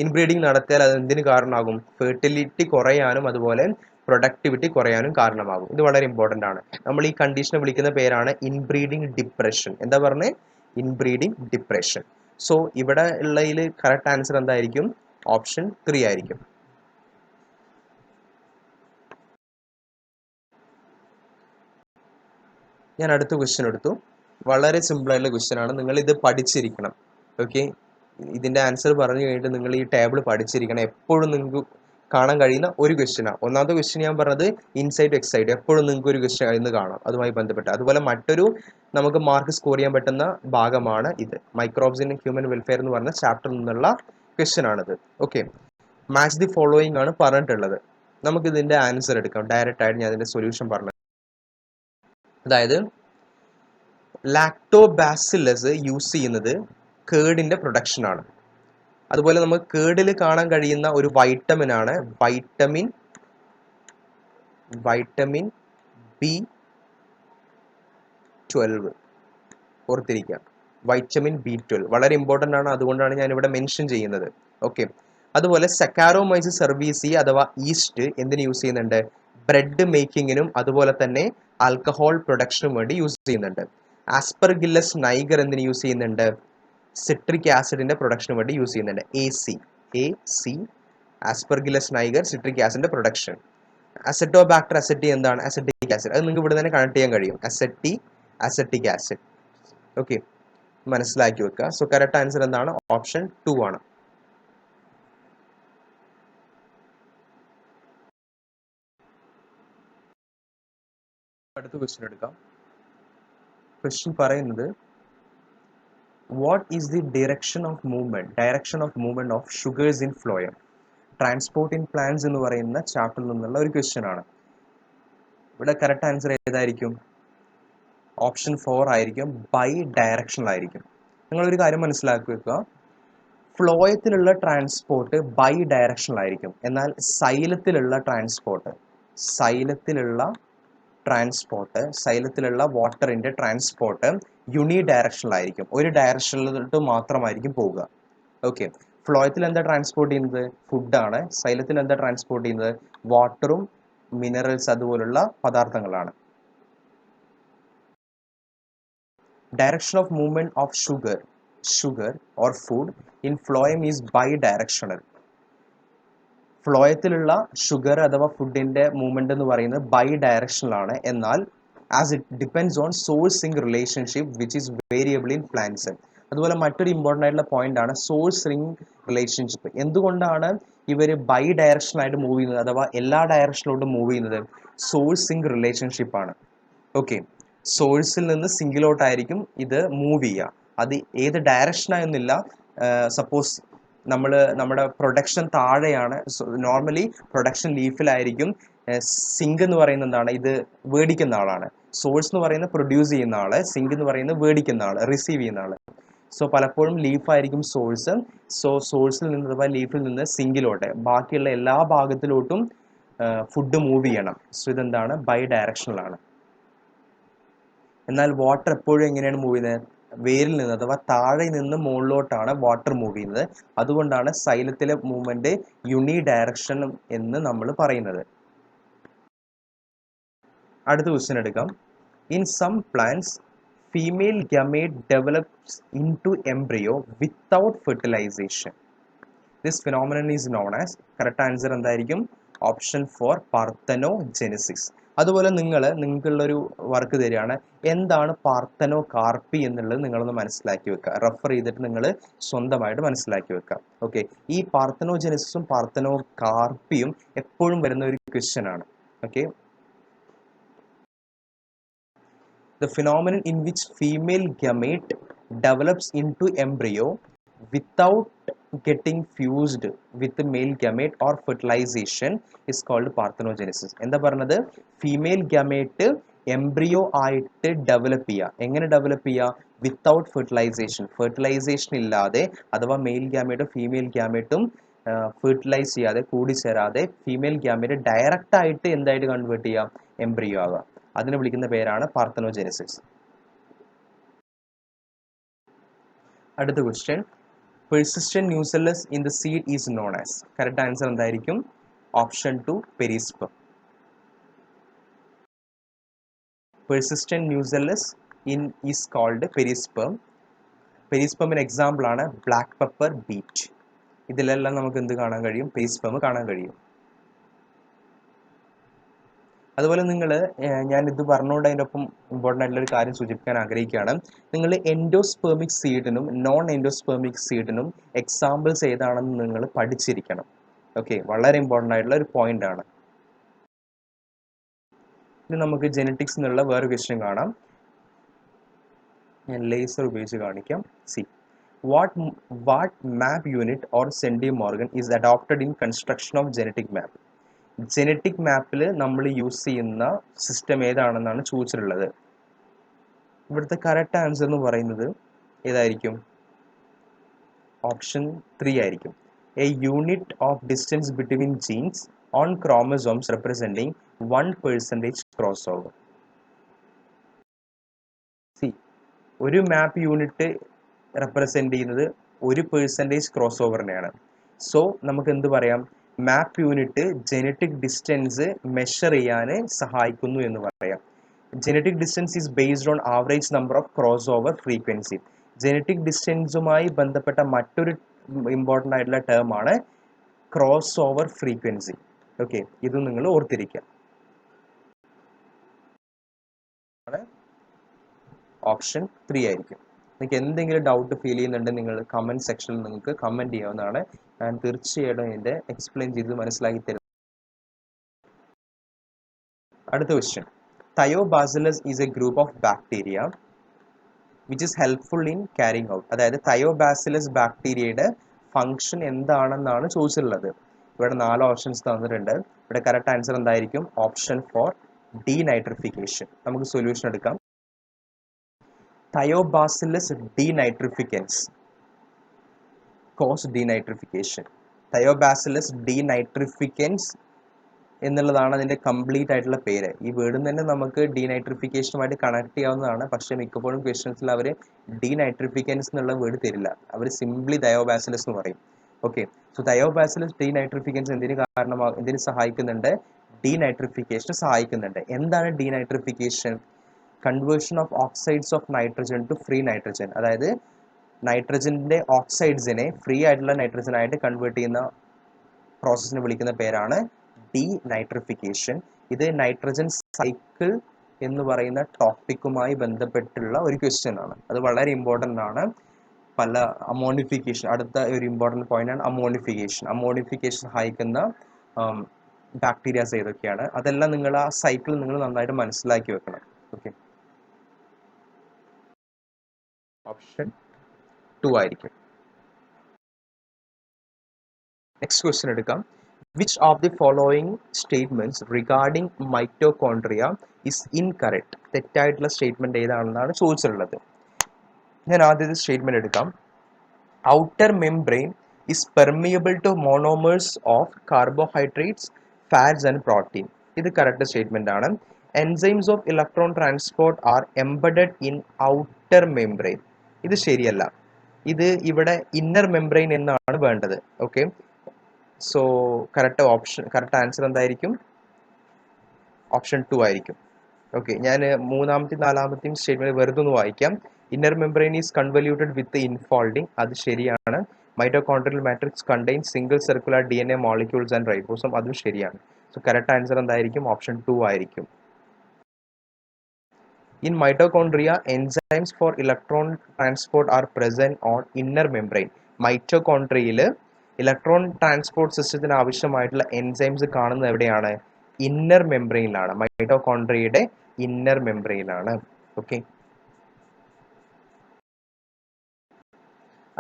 ഇൻബ്രീഡിംഗ് നടത്തിയാൽ അത് എന്തിന് കാരണമാകും? ഫെർട്ടിലിറ്റി കുറയാനും അതുപോലെ പ്രൊഡക്ടിവിറ്റി കുറയാനും കാരണമാകും. ഇത് വളരെ ഇമ്പോർട്ടൻ്റ് ആണ്. നമ്മൾ ഈ കണ്ടീഷനെ വിളിക്കുന്ന പേരാണ് ഇൻബ്രീഡിംഗ് ഡിപ്രഷൻ. എന്താ പറഞ്ഞത്? Inbreeding depression. സോ ഇവിടെ ഉള്ളതിൽ കറക്റ്റ് ആൻസർ എന്തായിരിക്കും? ഓപ്ഷൻ 3 ആയിരിക്കും. ഞാൻ അടുത്ത ക്വസ്റ്റ്യൻ എടുത്തു. വളരെ സിമ്പിൾ ആയിട്ടുള്ള ക്വസ്റ്റ്യൻ ആണ്. നിങ്ങൾ ഇത് പഠിച്ചിരിക്കണം. ഓക്കെ, ഇതിന്റെ ആൻസർ പറഞ്ഞു കഴിഞ്ഞിട്ട് നിങ്ങൾ ഈ ടേബിൾ പഠിച്ചിരിക്കണം. എപ്പോഴും നിങ്ങൾക്ക് കാണാൻ കഴിയുന്ന ഒരു ക്വസ്റ്റ്യനാണ്. ഒന്നാമത്തെ ക്വസ്റ്റ്യൻ ഞാൻ പറഞ്ഞത് ഇൻസൈഡ് എക്സൈഡ്, എപ്പോഴും നിങ്ങൾക്ക് ഒരു ക്വസ്റ്റ്യൻ ഇന്ന് കാണാം അതുമായി ബന്ധപ്പെട്ട്. അതുപോലെ മറ്റൊരു നമുക്ക് മാർക്ക് സ്കോർ ചെയ്യാൻ പറ്റുന്ന ഭാഗമാണ് ഇത്. മൈക്രോബ്സ് ഇൻ ഹ്യൂമൻ വെൽഫെയർ എന്ന് പറഞ്ഞ ചാപ്റ്ററിൽ നിന്നുള്ള ക്വസ്റ്റ്യൻ ആണിത്. ഓക്കെ, മാച്ച് ദി ഫോളോയിങ് ആണ് പറഞ്ഞിട്ടുള്ളത്. നമുക്ക് ഇതിന്റെ ആൻസർ എടുക്കാം. ഡയറക്റ്റ് ആയിട്ട് ഞാൻ ഇതിന്റെ സൊല്യൂഷൻ പറഞ്ഞു. അതായത് ലാക്ടോബാസിലസ് യൂസ് ചെയ്യുന്നത് കേർഡിന്റെ പ്രൊഡക്ഷൻ ആണ്. അതുപോലെ നമുക്ക് കേർഡിൽ കാണാൻ കഴിയുന്ന ഒരു വൈറ്റമിൻ ആണ് വൈറ്റമിൻ B12. ഓർത്തിരിക്കുക, വൈറ്റമിൻ B12 വളരെ ഇമ്പോർട്ടൻ്റ് ആണ്. അതുകൊണ്ടാണ് ഞാൻ ഇവിടെ മെൻഷൻ ചെയ്യുന്നത്. ഓക്കെ, അതുപോലെ സക്കാരോമൈസസ് സെർവീസി അഥവാ ഈസ്റ്റ് എന്തിനു യൂസ് ചെയ്യുന്നുണ്ട്? ബ്രെഡ് മേക്കിങ്ങിനും അതുപോലെ തന്നെ ആൽക്കഹോൾ പ്രൊഡക്ഷനും വേണ്ടി യൂസ് ചെയ്യുന്നുണ്ട്. ആസ്പെർഗില്ലസ് നൈഗർ എന്തിനു യൂസ് ചെയ്യുന്നുണ്ട്? സിട്രിക് ആസിഡിന്റെ പ്രൊഡക്ഷന് വേണ്ടി യൂസ് ചെയ്യുന്നുണ്ട്. A C Aspergillus niger citric ആസിഡിന്റെ പ്രൊഡക്ഷൻ. അസറ്റോബാക്ടർ അസറ്റി എന്താണ്? Acetic acid. അത് നിങ്ങൾക്ക് ഇവിടെ തന്നെ കണക്ട് ചെയ്യാൻ കഴിയും. Acetic acid. ഓക്കെ, മനസ്സിലാക്കി വെക്കുക. സോ കറക്റ്റ് ആൻസർ എന്താണ്? ഓപ്ഷൻ 2 ആണ്. അടുത്ത ക്വസ്റ്റ്യൻ എടുക്കാം. ക്വസ്റ്റ്യൻ പറയുന്നത് what is the direction of movement of sugars in phloem? Transport in plants എന്ന് പറയുന്ന ചാപ്റ്ററിൽ നിന്നുള്ള ഒരു ക്വസ്റ്റ്യൻ ആണ്. ഇവിടെ കറക്റ്റ് ആൻസർ ഏതായിരിക്കും? ഓപ്ഷൻ 4 ആയിരിക്കും. ബൈ ഡയറക്ഷണൽ ആയിരിക്കും. നിങ്ങളൊരു കാര്യം മനസ്സിലാക്കി വെക്കുക, ഫ്ലോയത്തിലുള്ള ട്രാൻസ്പോർട്ട് ബൈ ഡയറക്ഷണൽ ആയിരിക്കും. എന്നാൽ സൈലത്തിലുള്ള വാട്ടറിന്റെ ട്രാൻസ്പോർട്ട് യൂണി ഡയറക്ഷണൽ ആയിരിക്കും. ഒരു ഡയറക്ഷനിലോട്ട് മാത്രമായിരിക്കും പോവുക. ഓക്കെ, ഫ്ലോയത്തിൽ എന്താ ട്രാൻസ്പോർട്ട് ചെയ്യുന്നത്? ഫുഡാണ്. സൈലത്തിൽ എന്താ ട്രാൻസ്പോർട്ട് ചെയ്യുന്നത്? വാട്ടറും മിനറൽസ് അതുപോലുള്ള പദാർത്ഥങ്ങളാണ്. Direction of movement of sugar or food in phloem is bidirectional. ഫ്ലോയത്തിലുള്ള ഷുഗർ അഥവാ ഫുഡിന്റെ മൂവ്മെന്റ് എന്ന് പറയുന്നത് ബൈ ഡയറക്ഷണൽ ആണ്. എന്നാൽ as it depends on source ring relationship which is variable in plants. അതുപോലെ മറ്റൊരു ഇമ്പോർട്ടൻ്റ് ആയിട്ടുള്ള പോയിന്റ് ആണ് സോഴ്സ് റിംഗ് റിലേഷൻഷിപ്പ്. എന്തുകൊണ്ടാണ് ഇവർ ബൈ ഡയറക്ഷണൽ ആയിട്ട് മൂവ് ചെയ്യുന്നത് അഥവാ എല്ലാ ഡയറക്ഷനിലോട്ടും മൂവ് ചെയ്യുന്നത്? സോഴ്സ് റിംഗ് റിലേഷൻഷിപ്പ് ആണ്. ഓക്കെ, സോഴ്സിൽ നിന്ന് സിംഗിലോട്ടായിരിക്കും ഇത് മൂവ് ചെയ്യുക. അത് ഏത് ഡയറക്ഷനായെന്നില്ല. സപ്പോസ് നമ്മുടെ പ്രൊഡക്ഷൻ താഴെയാണ്. നോർമലി പ്രൊഡക്ഷൻ ലീഫിലായിരിക്കും. സിങ്ക് എന്ന് പറയുന്നത് എന്താണ്? ഇത് മേടിക്കുന്ന ആളാണ്. സോഴ്സ് എന്ന് പറയുന്നത് പ്രൊഡ്യൂസ് ചെയ്യുന്ന ആള്, സിങ്ക് എന്ന് പറയുന്നത് മേടിക്കുന്ന ആള്, റിസീവ് ചെയ്യുന്ന ആള്. സോ പലപ്പോഴും ലീഫായിരിക്കും സോഴ്സ്. സോ സോഴ്സിൽ നിന്ന് അഥവാ ലീഫിൽ നിന്ന് സിങ്കിലോട്ട് ബാക്കിയുള്ള എല്ലാ ഭാഗത്തിലോട്ടും ഫുഡ് മൂവ് ചെയ്യണം. സോ ഇതെന്താണ്? ബൈ ഡയറക്ഷണൽ ആണ്. എന്നാൽ വാട്ടർ എപ്പോഴും എങ്ങനെയാണ് മൂവ് ചെയ്യുന്നത്? വേരിൽ നിന്ന് അഥവാ താഴെ നിന്ന് മുകളിലോട്ടാണ് വാട്ടർ മൂവ് ചെയ്യുന്നത്. അതുകൊണ്ടാണ് സൈലത്തിലെ മൂവ്മെന്റ് യൂണി ഡയറക്ഷൻ എന്ന് നമ്മൾ പറയുന്നത്. അടുത്ത ക്വസ്റ്റ്യൻ എടുക്കാം. In some plants female gamete develops in to embryo without fertilisation. This phenomenon is known as. Correct answer എന്തായിരിക്കും? Option 4 parthenogenesis. അതുപോലെ നിങ്ങൾക്കുള്ളൊരു വർക്ക് തരികയാണ്. എന്താണ് പാർത്തനോ കാർപ്പി എന്നുള്ളത് നിങ്ങളൊന്ന് മനസ്സിലാക്കി വെക്കുക. റെഫർ ചെയ്തിട്ട് നിങ്ങൾ സ്വന്തമായിട്ട് മനസ്സിലാക്കി വെക്കുക. ഓക്കെ, ഈ പാർത്തനോജെനിസിസും പാർത്തനോ കാർപ്പിയും എപ്പോഴും വരുന്ന ഒരു ക്വസ്റ്റ്യൻ ആണ്. Okay, the phenomenon in which female gamete develops into embryo without getting fused with the male gamete or fertilization is called parthenogenesis. എന്താ പറഞ്ഞത്? ഫീമെയിൽ ഗമേറ്റ് എംബ്രിയോ ആയിട്ട് ഡെവലപ്പ് ചെയ്യുക. എങ്ങനെ ഡെവലപ്പ് ചെയ്യുക? വിത്തൗട്ട് ഫെർട്ടിലൈസേഷൻ ഇല്ലാതെ, അഥവാ മെയിൽ ഗാമേറ്റും ഫീമെയിൽ ഗാമേറ്റും ഫെർട്ടിലൈസ് ചെയ്യാതെ, കൂടിച്ചേരാതെ ഫീമെയിൽ ഗാമേറ്റ് ഡയറക്റ്റ് ആയിട്ട് എന്തായിട്ട് കൺവേർട്ട് ചെയ്യാം? എംബ്രിയോ ആവുക. അതിനെ വിളിക്കുന്ന പേരാണ് പാർത്തനോജെനിസിസ്. അടുത്ത question, persistent nucellus in the seed is known as. Correct answer എന്തായിരിക്കും? Option 2 perisperm. Persistent nucellus in is called perisperm. പെരിസ്പമിന് എക്സാമ്പിൾ ആണ് ബ്ലാക്ക് പെപ്പർ, ബീറ്റ്. ഇതിലെല്ലാം നമുക്ക് എന്ത് കാണാൻ കഴിയും? പെരിസ്പം കാണാൻ കഴിയും. അതുപോലെ ഞാൻ ഇത് പറഞ്ഞുകൊണ്ട് അതിൻ്റെ ഒപ്പം ഇമ്പോർട്ടൻ്റ് ആയിട്ടുള്ള ഒരു കാര്യം സൂചിപ്പിക്കാൻ ആഗ്രഹിക്കുകയാണ്. നിങ്ങൾ എൻഡോസ്പെർമിക് സീഡിനും നോൺ എൻഡോസ്പെർമിക് സീഡിനും എക്സാമ്പിൾസ് ഏതാണെന്ന് നിങ്ങൾ പഠിച്ചിരിക്കണം. ഓക്കെ, വളരെ ഇമ്പോർട്ടൻ്റ് ആയിട്ടുള്ള ഒരു പോയിന്റ് ആണ്. ഇനി നമുക്ക് ജെനറ്റിക്സ് എന്നുള്ള വേറെ ക്വസ്റ്റ്യൻ കാണാം. ഞാൻ ലേസർ ഉപയോഗിച്ച് കാണിക്കാം. See what map unit or centimorgan is adopted in construction of genetic map. Genetic മാപ്പിൽ നമ്മൾ യൂസ് ചെയ്യുന്ന സിസ്റ്റം ഏതാണെന്നാണ് ചോദിച്ചിട്ടുള്ളത്. ഇവിടുത്തെ കറക്റ്റ് ആൻസർ എന്ന് പറയുന്നത് ഏതായിരിക്കും? ഓപ്ഷൻ 3 ആയിരിക്കും. A unit of distance between jeans on chromosomes representing 1% cross over. C, ഒരു മാപ്പ് യൂണിറ്റ് റെപ്രസെൻറ്റ് ചെയ്യുന്നത് 1% ക്രോസ് ഓവറിനെയാണ്. സോ നമുക്ക് എന്ത് പറയാം, map unit genetic distance measure ചെയ്യാൻ സഹായിക്കുന്നു എന്ന് പറയാം. Genetic distance is based on average number of cross over frequency. Genetic ഡിസ്റ്റൻസുമായി ബന്ധപ്പെട്ട മറ്റൊരു ഇമ്പോർട്ടൻ്റ് ആയിട്ടുള്ള ടേം ആണ് ക്രോസ് ഓവർ ഫ്രീക്വൻസി. ഓക്കെ, ഇത് നിങ്ങൾ ഓർത്തിരിക്കുക. ഓപ്ഷൻ 3 ആയിരിക്കും. നിങ്ങൾക്ക് എന്തെങ്കിലും ഡൗട്ട് ഫീൽ ചെയ്യുന്നുണ്ടെങ്കിൽ നിങ്ങൾ കമൻറ്റ് സെക്ഷനിൽ നിങ്ങൾക്ക് കമൻറ്റ് ചെയ്യാവുന്നതാണ്. ഞാൻ തീർച്ചയായിട്ടും ഇതിൻ്റെ എക്സ്പ്ലെയിൻ ചെയ്ത് മനസ്സിലാക്കി തരും. അടുത്ത question, Thiobacillus is a group of bacteria which is helpful in carrying out. അതായത് തയോബാസിലസ് ബാക്ടീരിയയുടെ ഫംഗ്ഷൻ എന്താണെന്നാണ് ചോദിച്ചിട്ടുള്ളത്. ഇവിടെ 4 ഓപ്ഷൻസ് തന്നിട്ടുണ്ട്. ഇവിടെ കറക്റ്റ് ആൻസർ എന്തായിരിക്കും? Option 4 denitrification. നമുക്ക് സൊല്യൂഷൻ എടുക്കാം. Thiobacillus ഡീനൈട്രിഫിക്കൻസ് cos denitrification. തയോബാസിലസ് ഡീനൈട്രിഫിക്കൻസ് എന്നുള്ളതാണ് അതിൻ്റെ കംപ്ലീറ്റ് ആയിട്ടുള്ള പേര്. ഈ വേർഡിൽ തന്നെ നമുക്ക് ഡീനൈട്രിഫിക്കേഷനുമായിട്ട് കണക്ട് ചെയ്യാവുന്നതാണ്. പക്ഷേ മിക്കപ്പോഴും ക്വസ്റ്റ്യൻസിൽ അവർ ഡീനൈട്രിഫിക്കൻസ് എന്നുള്ള വേർഡ് തരില്ല. അവർ സിംപ്ലി തയോബാസിലസ് എന്ന് പറയും. ഓക്കെ, സോ തയോബാസിലസ് ഡീനൈട്രിഫിക്കൻസ് എന്തിന് സഹായിക്കുന്നുണ്ട്? ഡീനൈട്രിഫിക്കേഷന് സഹായിക്കുന്നുണ്ട്. എന്താണ് denitrification? Conversion of oxides of nitrogen to free nitrogen. അതായത് നൈട്രജൻ്റെ ഓക്സൈഡ്സിനെ ഫ്രീ ആയിട്ടുള്ള നൈട്രജനായിട്ട് കൺവേർട്ട് ചെയ്യുന്ന പ്രോസസ്സിനെ വിളിക്കുന്ന പേരാണ് ഡീനൈട്രിഫിക്കേഷൻ. ഇത് നൈട്രജൻ സൈക്കിൾ എന്ന് പറയുന്ന ടോപ്പിക്കുമായി ബന്ധപ്പെട്ടുള്ള ഒരു ക്വസ്റ്റ്യൻ ആണ്. അത് വളരെ ഇമ്പോർട്ടൻ്റ് ആണ്. പല അമോണിഫിക്കേഷൻ, അടുത്ത ഒരു ഇമ്പോർട്ടൻ്റ് പോയിന്റ് ആണ് അമോണിഫിക്കേഷൻ. അമോണിഫിക്കേഷൻ സഹായിക്കുന്ന ബാക്ടീരിയാസ് ഏതൊക്കെയാണ്, അതെല്ലാം നിങ്ങൾ ആ സൈക്കിൾ നിങ്ങൾ നന്നായിട്ട് മനസ്സിലാക്കി വെക്കണം. ഓക്കെ, ഓപ്ഷൻ 2 ആയിരിക്കും. നെക്സ്റ്റ് ക്വസ്റ്റ്യൻ എടുക്കാം. Which of the following statements regarding mitochondria is incorrect? തെറ്റായിട്ടുള്ള സ്റ്റേറ്റ്മെന്റ് ഏതാണെന്നാണ് ചോദിച്ചിട്ടുള്ളത്. ഞാൻ ആദ്യത്തെ സ്റ്റേറ്റ്മെന്റ് എടുക്കാം. Outer membrane is permeable to monomers of carbohydrates, fats and protein. ഇത് കറക്റ്റ് സ്റ്റേറ്റ്മെന്റ് ആണ്. Enzymes of electron transport are embedded in outer membrane. ഇത് ശരിയല്ല. ഇത് ഇവിടെ ഇന്നർ മെംബ്രെയിൻ എന്നാണ് വേണ്ടത്. ഓക്കെ, സോ കറക്റ്റ് ആൻസർ എന്തായിരിക്കും? ഓപ്ഷൻ 2 ആയിരിക്കും. ഓക്കെ, ഞാൻ മൂന്നാമത്തെയും നാലാമത്തെയും സ്റ്റേറ്റ്മെന്റ് വെറുതെ ഒന്ന് വായിക്കാം. Inner membrane is convoluted with infolding. അത് ശരിയാണ്. Mitochondrial matrix contain single circular DNA molecules and ribosome. അതും ശരിയാണ്. സോ കറക്റ്റ് ആൻസർ എന്തായിരിക്കും? ഓപ്ഷൻ 2 ആയിരിക്കും. In mitochondria, enzymes for electron transport are present on inner membrane. മൈറ്റോകോൺഡ്രിയയിൽ ഇലക്ട്രോൺ ട്രാൻസ്പോർട്ട് സിസ്റ്റത്തിന് ആവശ്യമായിട്ടുള്ള എൻസൈംസ് കാണുന്നത് എവിടെയാണ്? ഇന്നർ മെംബ്രെയിനിലാണ്. മൈറ്റോകോൺഡ്രിയയുടെ ഇന്നർ മെംബ്രെയിനിലാണ്. ഓക്കെ,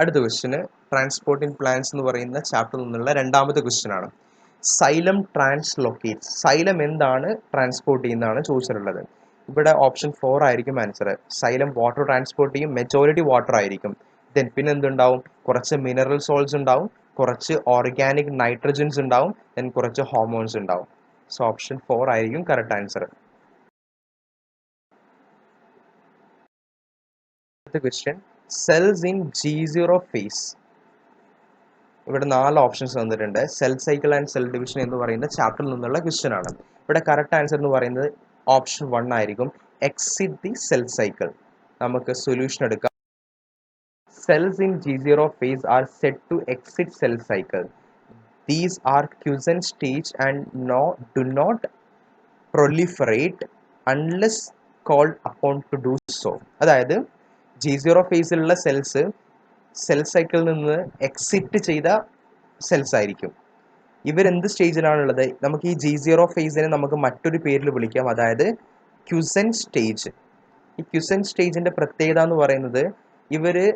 അടുത്ത ക്വസ്റ്റ്യന് ട്രാൻസ്പോർട്ടിംഗ് പ്ലാന്റ്സ് എന്ന് പറയുന്ന ചാപ്റ്ററിൽ നിന്നുള്ള രണ്ടാമത്തെ ക്വസ്റ്റ്യൻ ആണ്. Xylem translocates. സൈലം എന്താണ് ട്രാൻസ്പോർട്ട് ചെയ്യുന്നതാണ് ചോദിച്ചിട്ടുള്ളത്. ഇവിടെ ഓപ്ഷൻ 4 ആയിരിക്കും ആൻസർ. സൈലം വാട്ടർ ട്രാൻസ്പോർട്ട് ചെയ്യും. മെജോറിറ്റി വാട്ടർ ആയിരിക്കും. ദെൻ പിന്നെ എന്തുണ്ടാവും? കുറച്ച് മിനറൽ സോൾട്സ് ഉണ്ടാവും, കുറച്ച് ഓർഗാനിക് നൈട്രജൻസ് ഉണ്ടാവും, ദെൻ കുറച്ച് ഹോർമോൺസ് ഉണ്ടാവും. സോ ഓപ്ഷൻ 4 ആയിരിക്കും കറക്റ്റ് ആൻസർ. അടുത്ത question, cells in G0 phase. ഇവിടെ 4 ഓപ്ഷൻസ് തന്നിട്ടുണ്ട്. Cell cycle and cell division എന്ന് പറയുന്ന ചാപ്റ്ററിൽ നിന്നുള്ള ക്വസ്റ്റ്യൻ ആണ്. ഇവിടെ കറക്റ്റ് ആൻസർ എന്ന് പറയുന്നത് ഓപ്ഷൻ 1 ആയിരിക്കും. Exit the cell cycle. നമുക്ക് സൊല്യൂഷൻ എടുക്കാം. Cells in G0 phase are said to exit cell cycle. These are quiescent stage and do not proliferate unless called upon to do so. അതായത് G0 ഫേസിലുള്ള സെൽസ് സെൽ സൈക്കിളിൽ നിന്ന് എക്സിറ്റ് ചെയ്ത സെൽസ് ആയിരിക്കും. ഇവരെന്ത് സ്റ്റേജിലാണുള്ളത്? നമുക്ക് ഈ G0 ഫേസിനെ നമുക്ക് മറ്റൊരു പേരിൽ വിളിക്കാം, അതായത് ക്യുസെന്റ് സ്റ്റേജ്. ഈ ക്യുസെന്റ് സ്റ്റേജിന്റെ പ്രത്യേകത എന്ന് പറയുന്നത് ഇവര്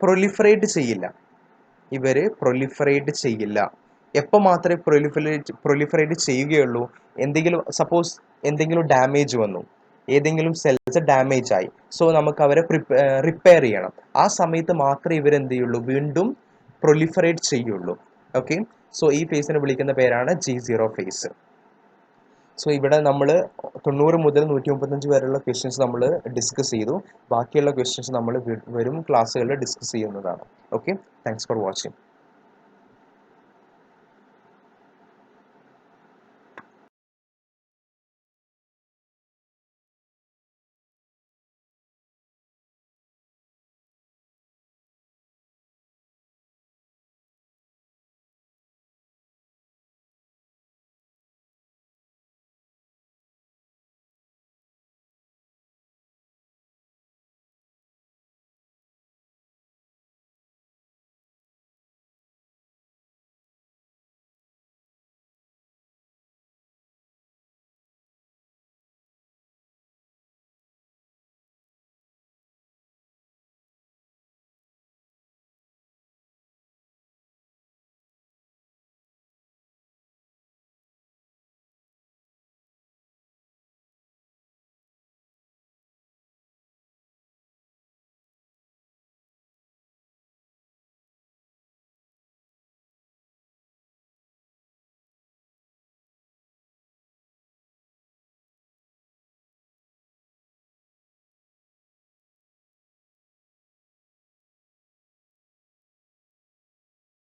പ്രൊലിഫറേറ്റ് ചെയ്യില്ല. എപ്പോൾ മാത്രമേ പ്രൊലിഫറേറ്റ് ചെയ്യുകയുള്ളൂ? സപ്പോസ് എന്തെങ്കിലും ഡാമേജ് വന്നു, ഏതെങ്കിലും സെൽസ് ഡാമേജ് ആയി, സോ നമുക്ക് അവരെ റിപ്പയർ ചെയ്യണം. ആ സമയത്ത് മാത്രമേ ഇവരെന്ത് ചെയ്യുള്ളൂ? വീണ്ടും പ്രൊലിഫറേറ്റ് ചെയ്യുള്ളൂ. ഓക്കെ, സോ ഈ ഫേസിനെ വിളിക്കുന്ന പേരാണ് G0 ഫേസ്. സോ ഇവിടെ നമ്മൾ 90 മുതൽ 135 വരെയുള്ള ക്വസ്റ്റ്യൻസ് നമ്മൾ ഡിസ്കസ് ചെയ്തു. ബാക്കിയുള്ള ക്വസ്റ്റ്യൻസ് നമ്മൾ വരും ക്ലാസ്സുകളിൽ ഡിസ്കസ് ചെയ്യുന്നതാണ്. Okay, thanks for watching.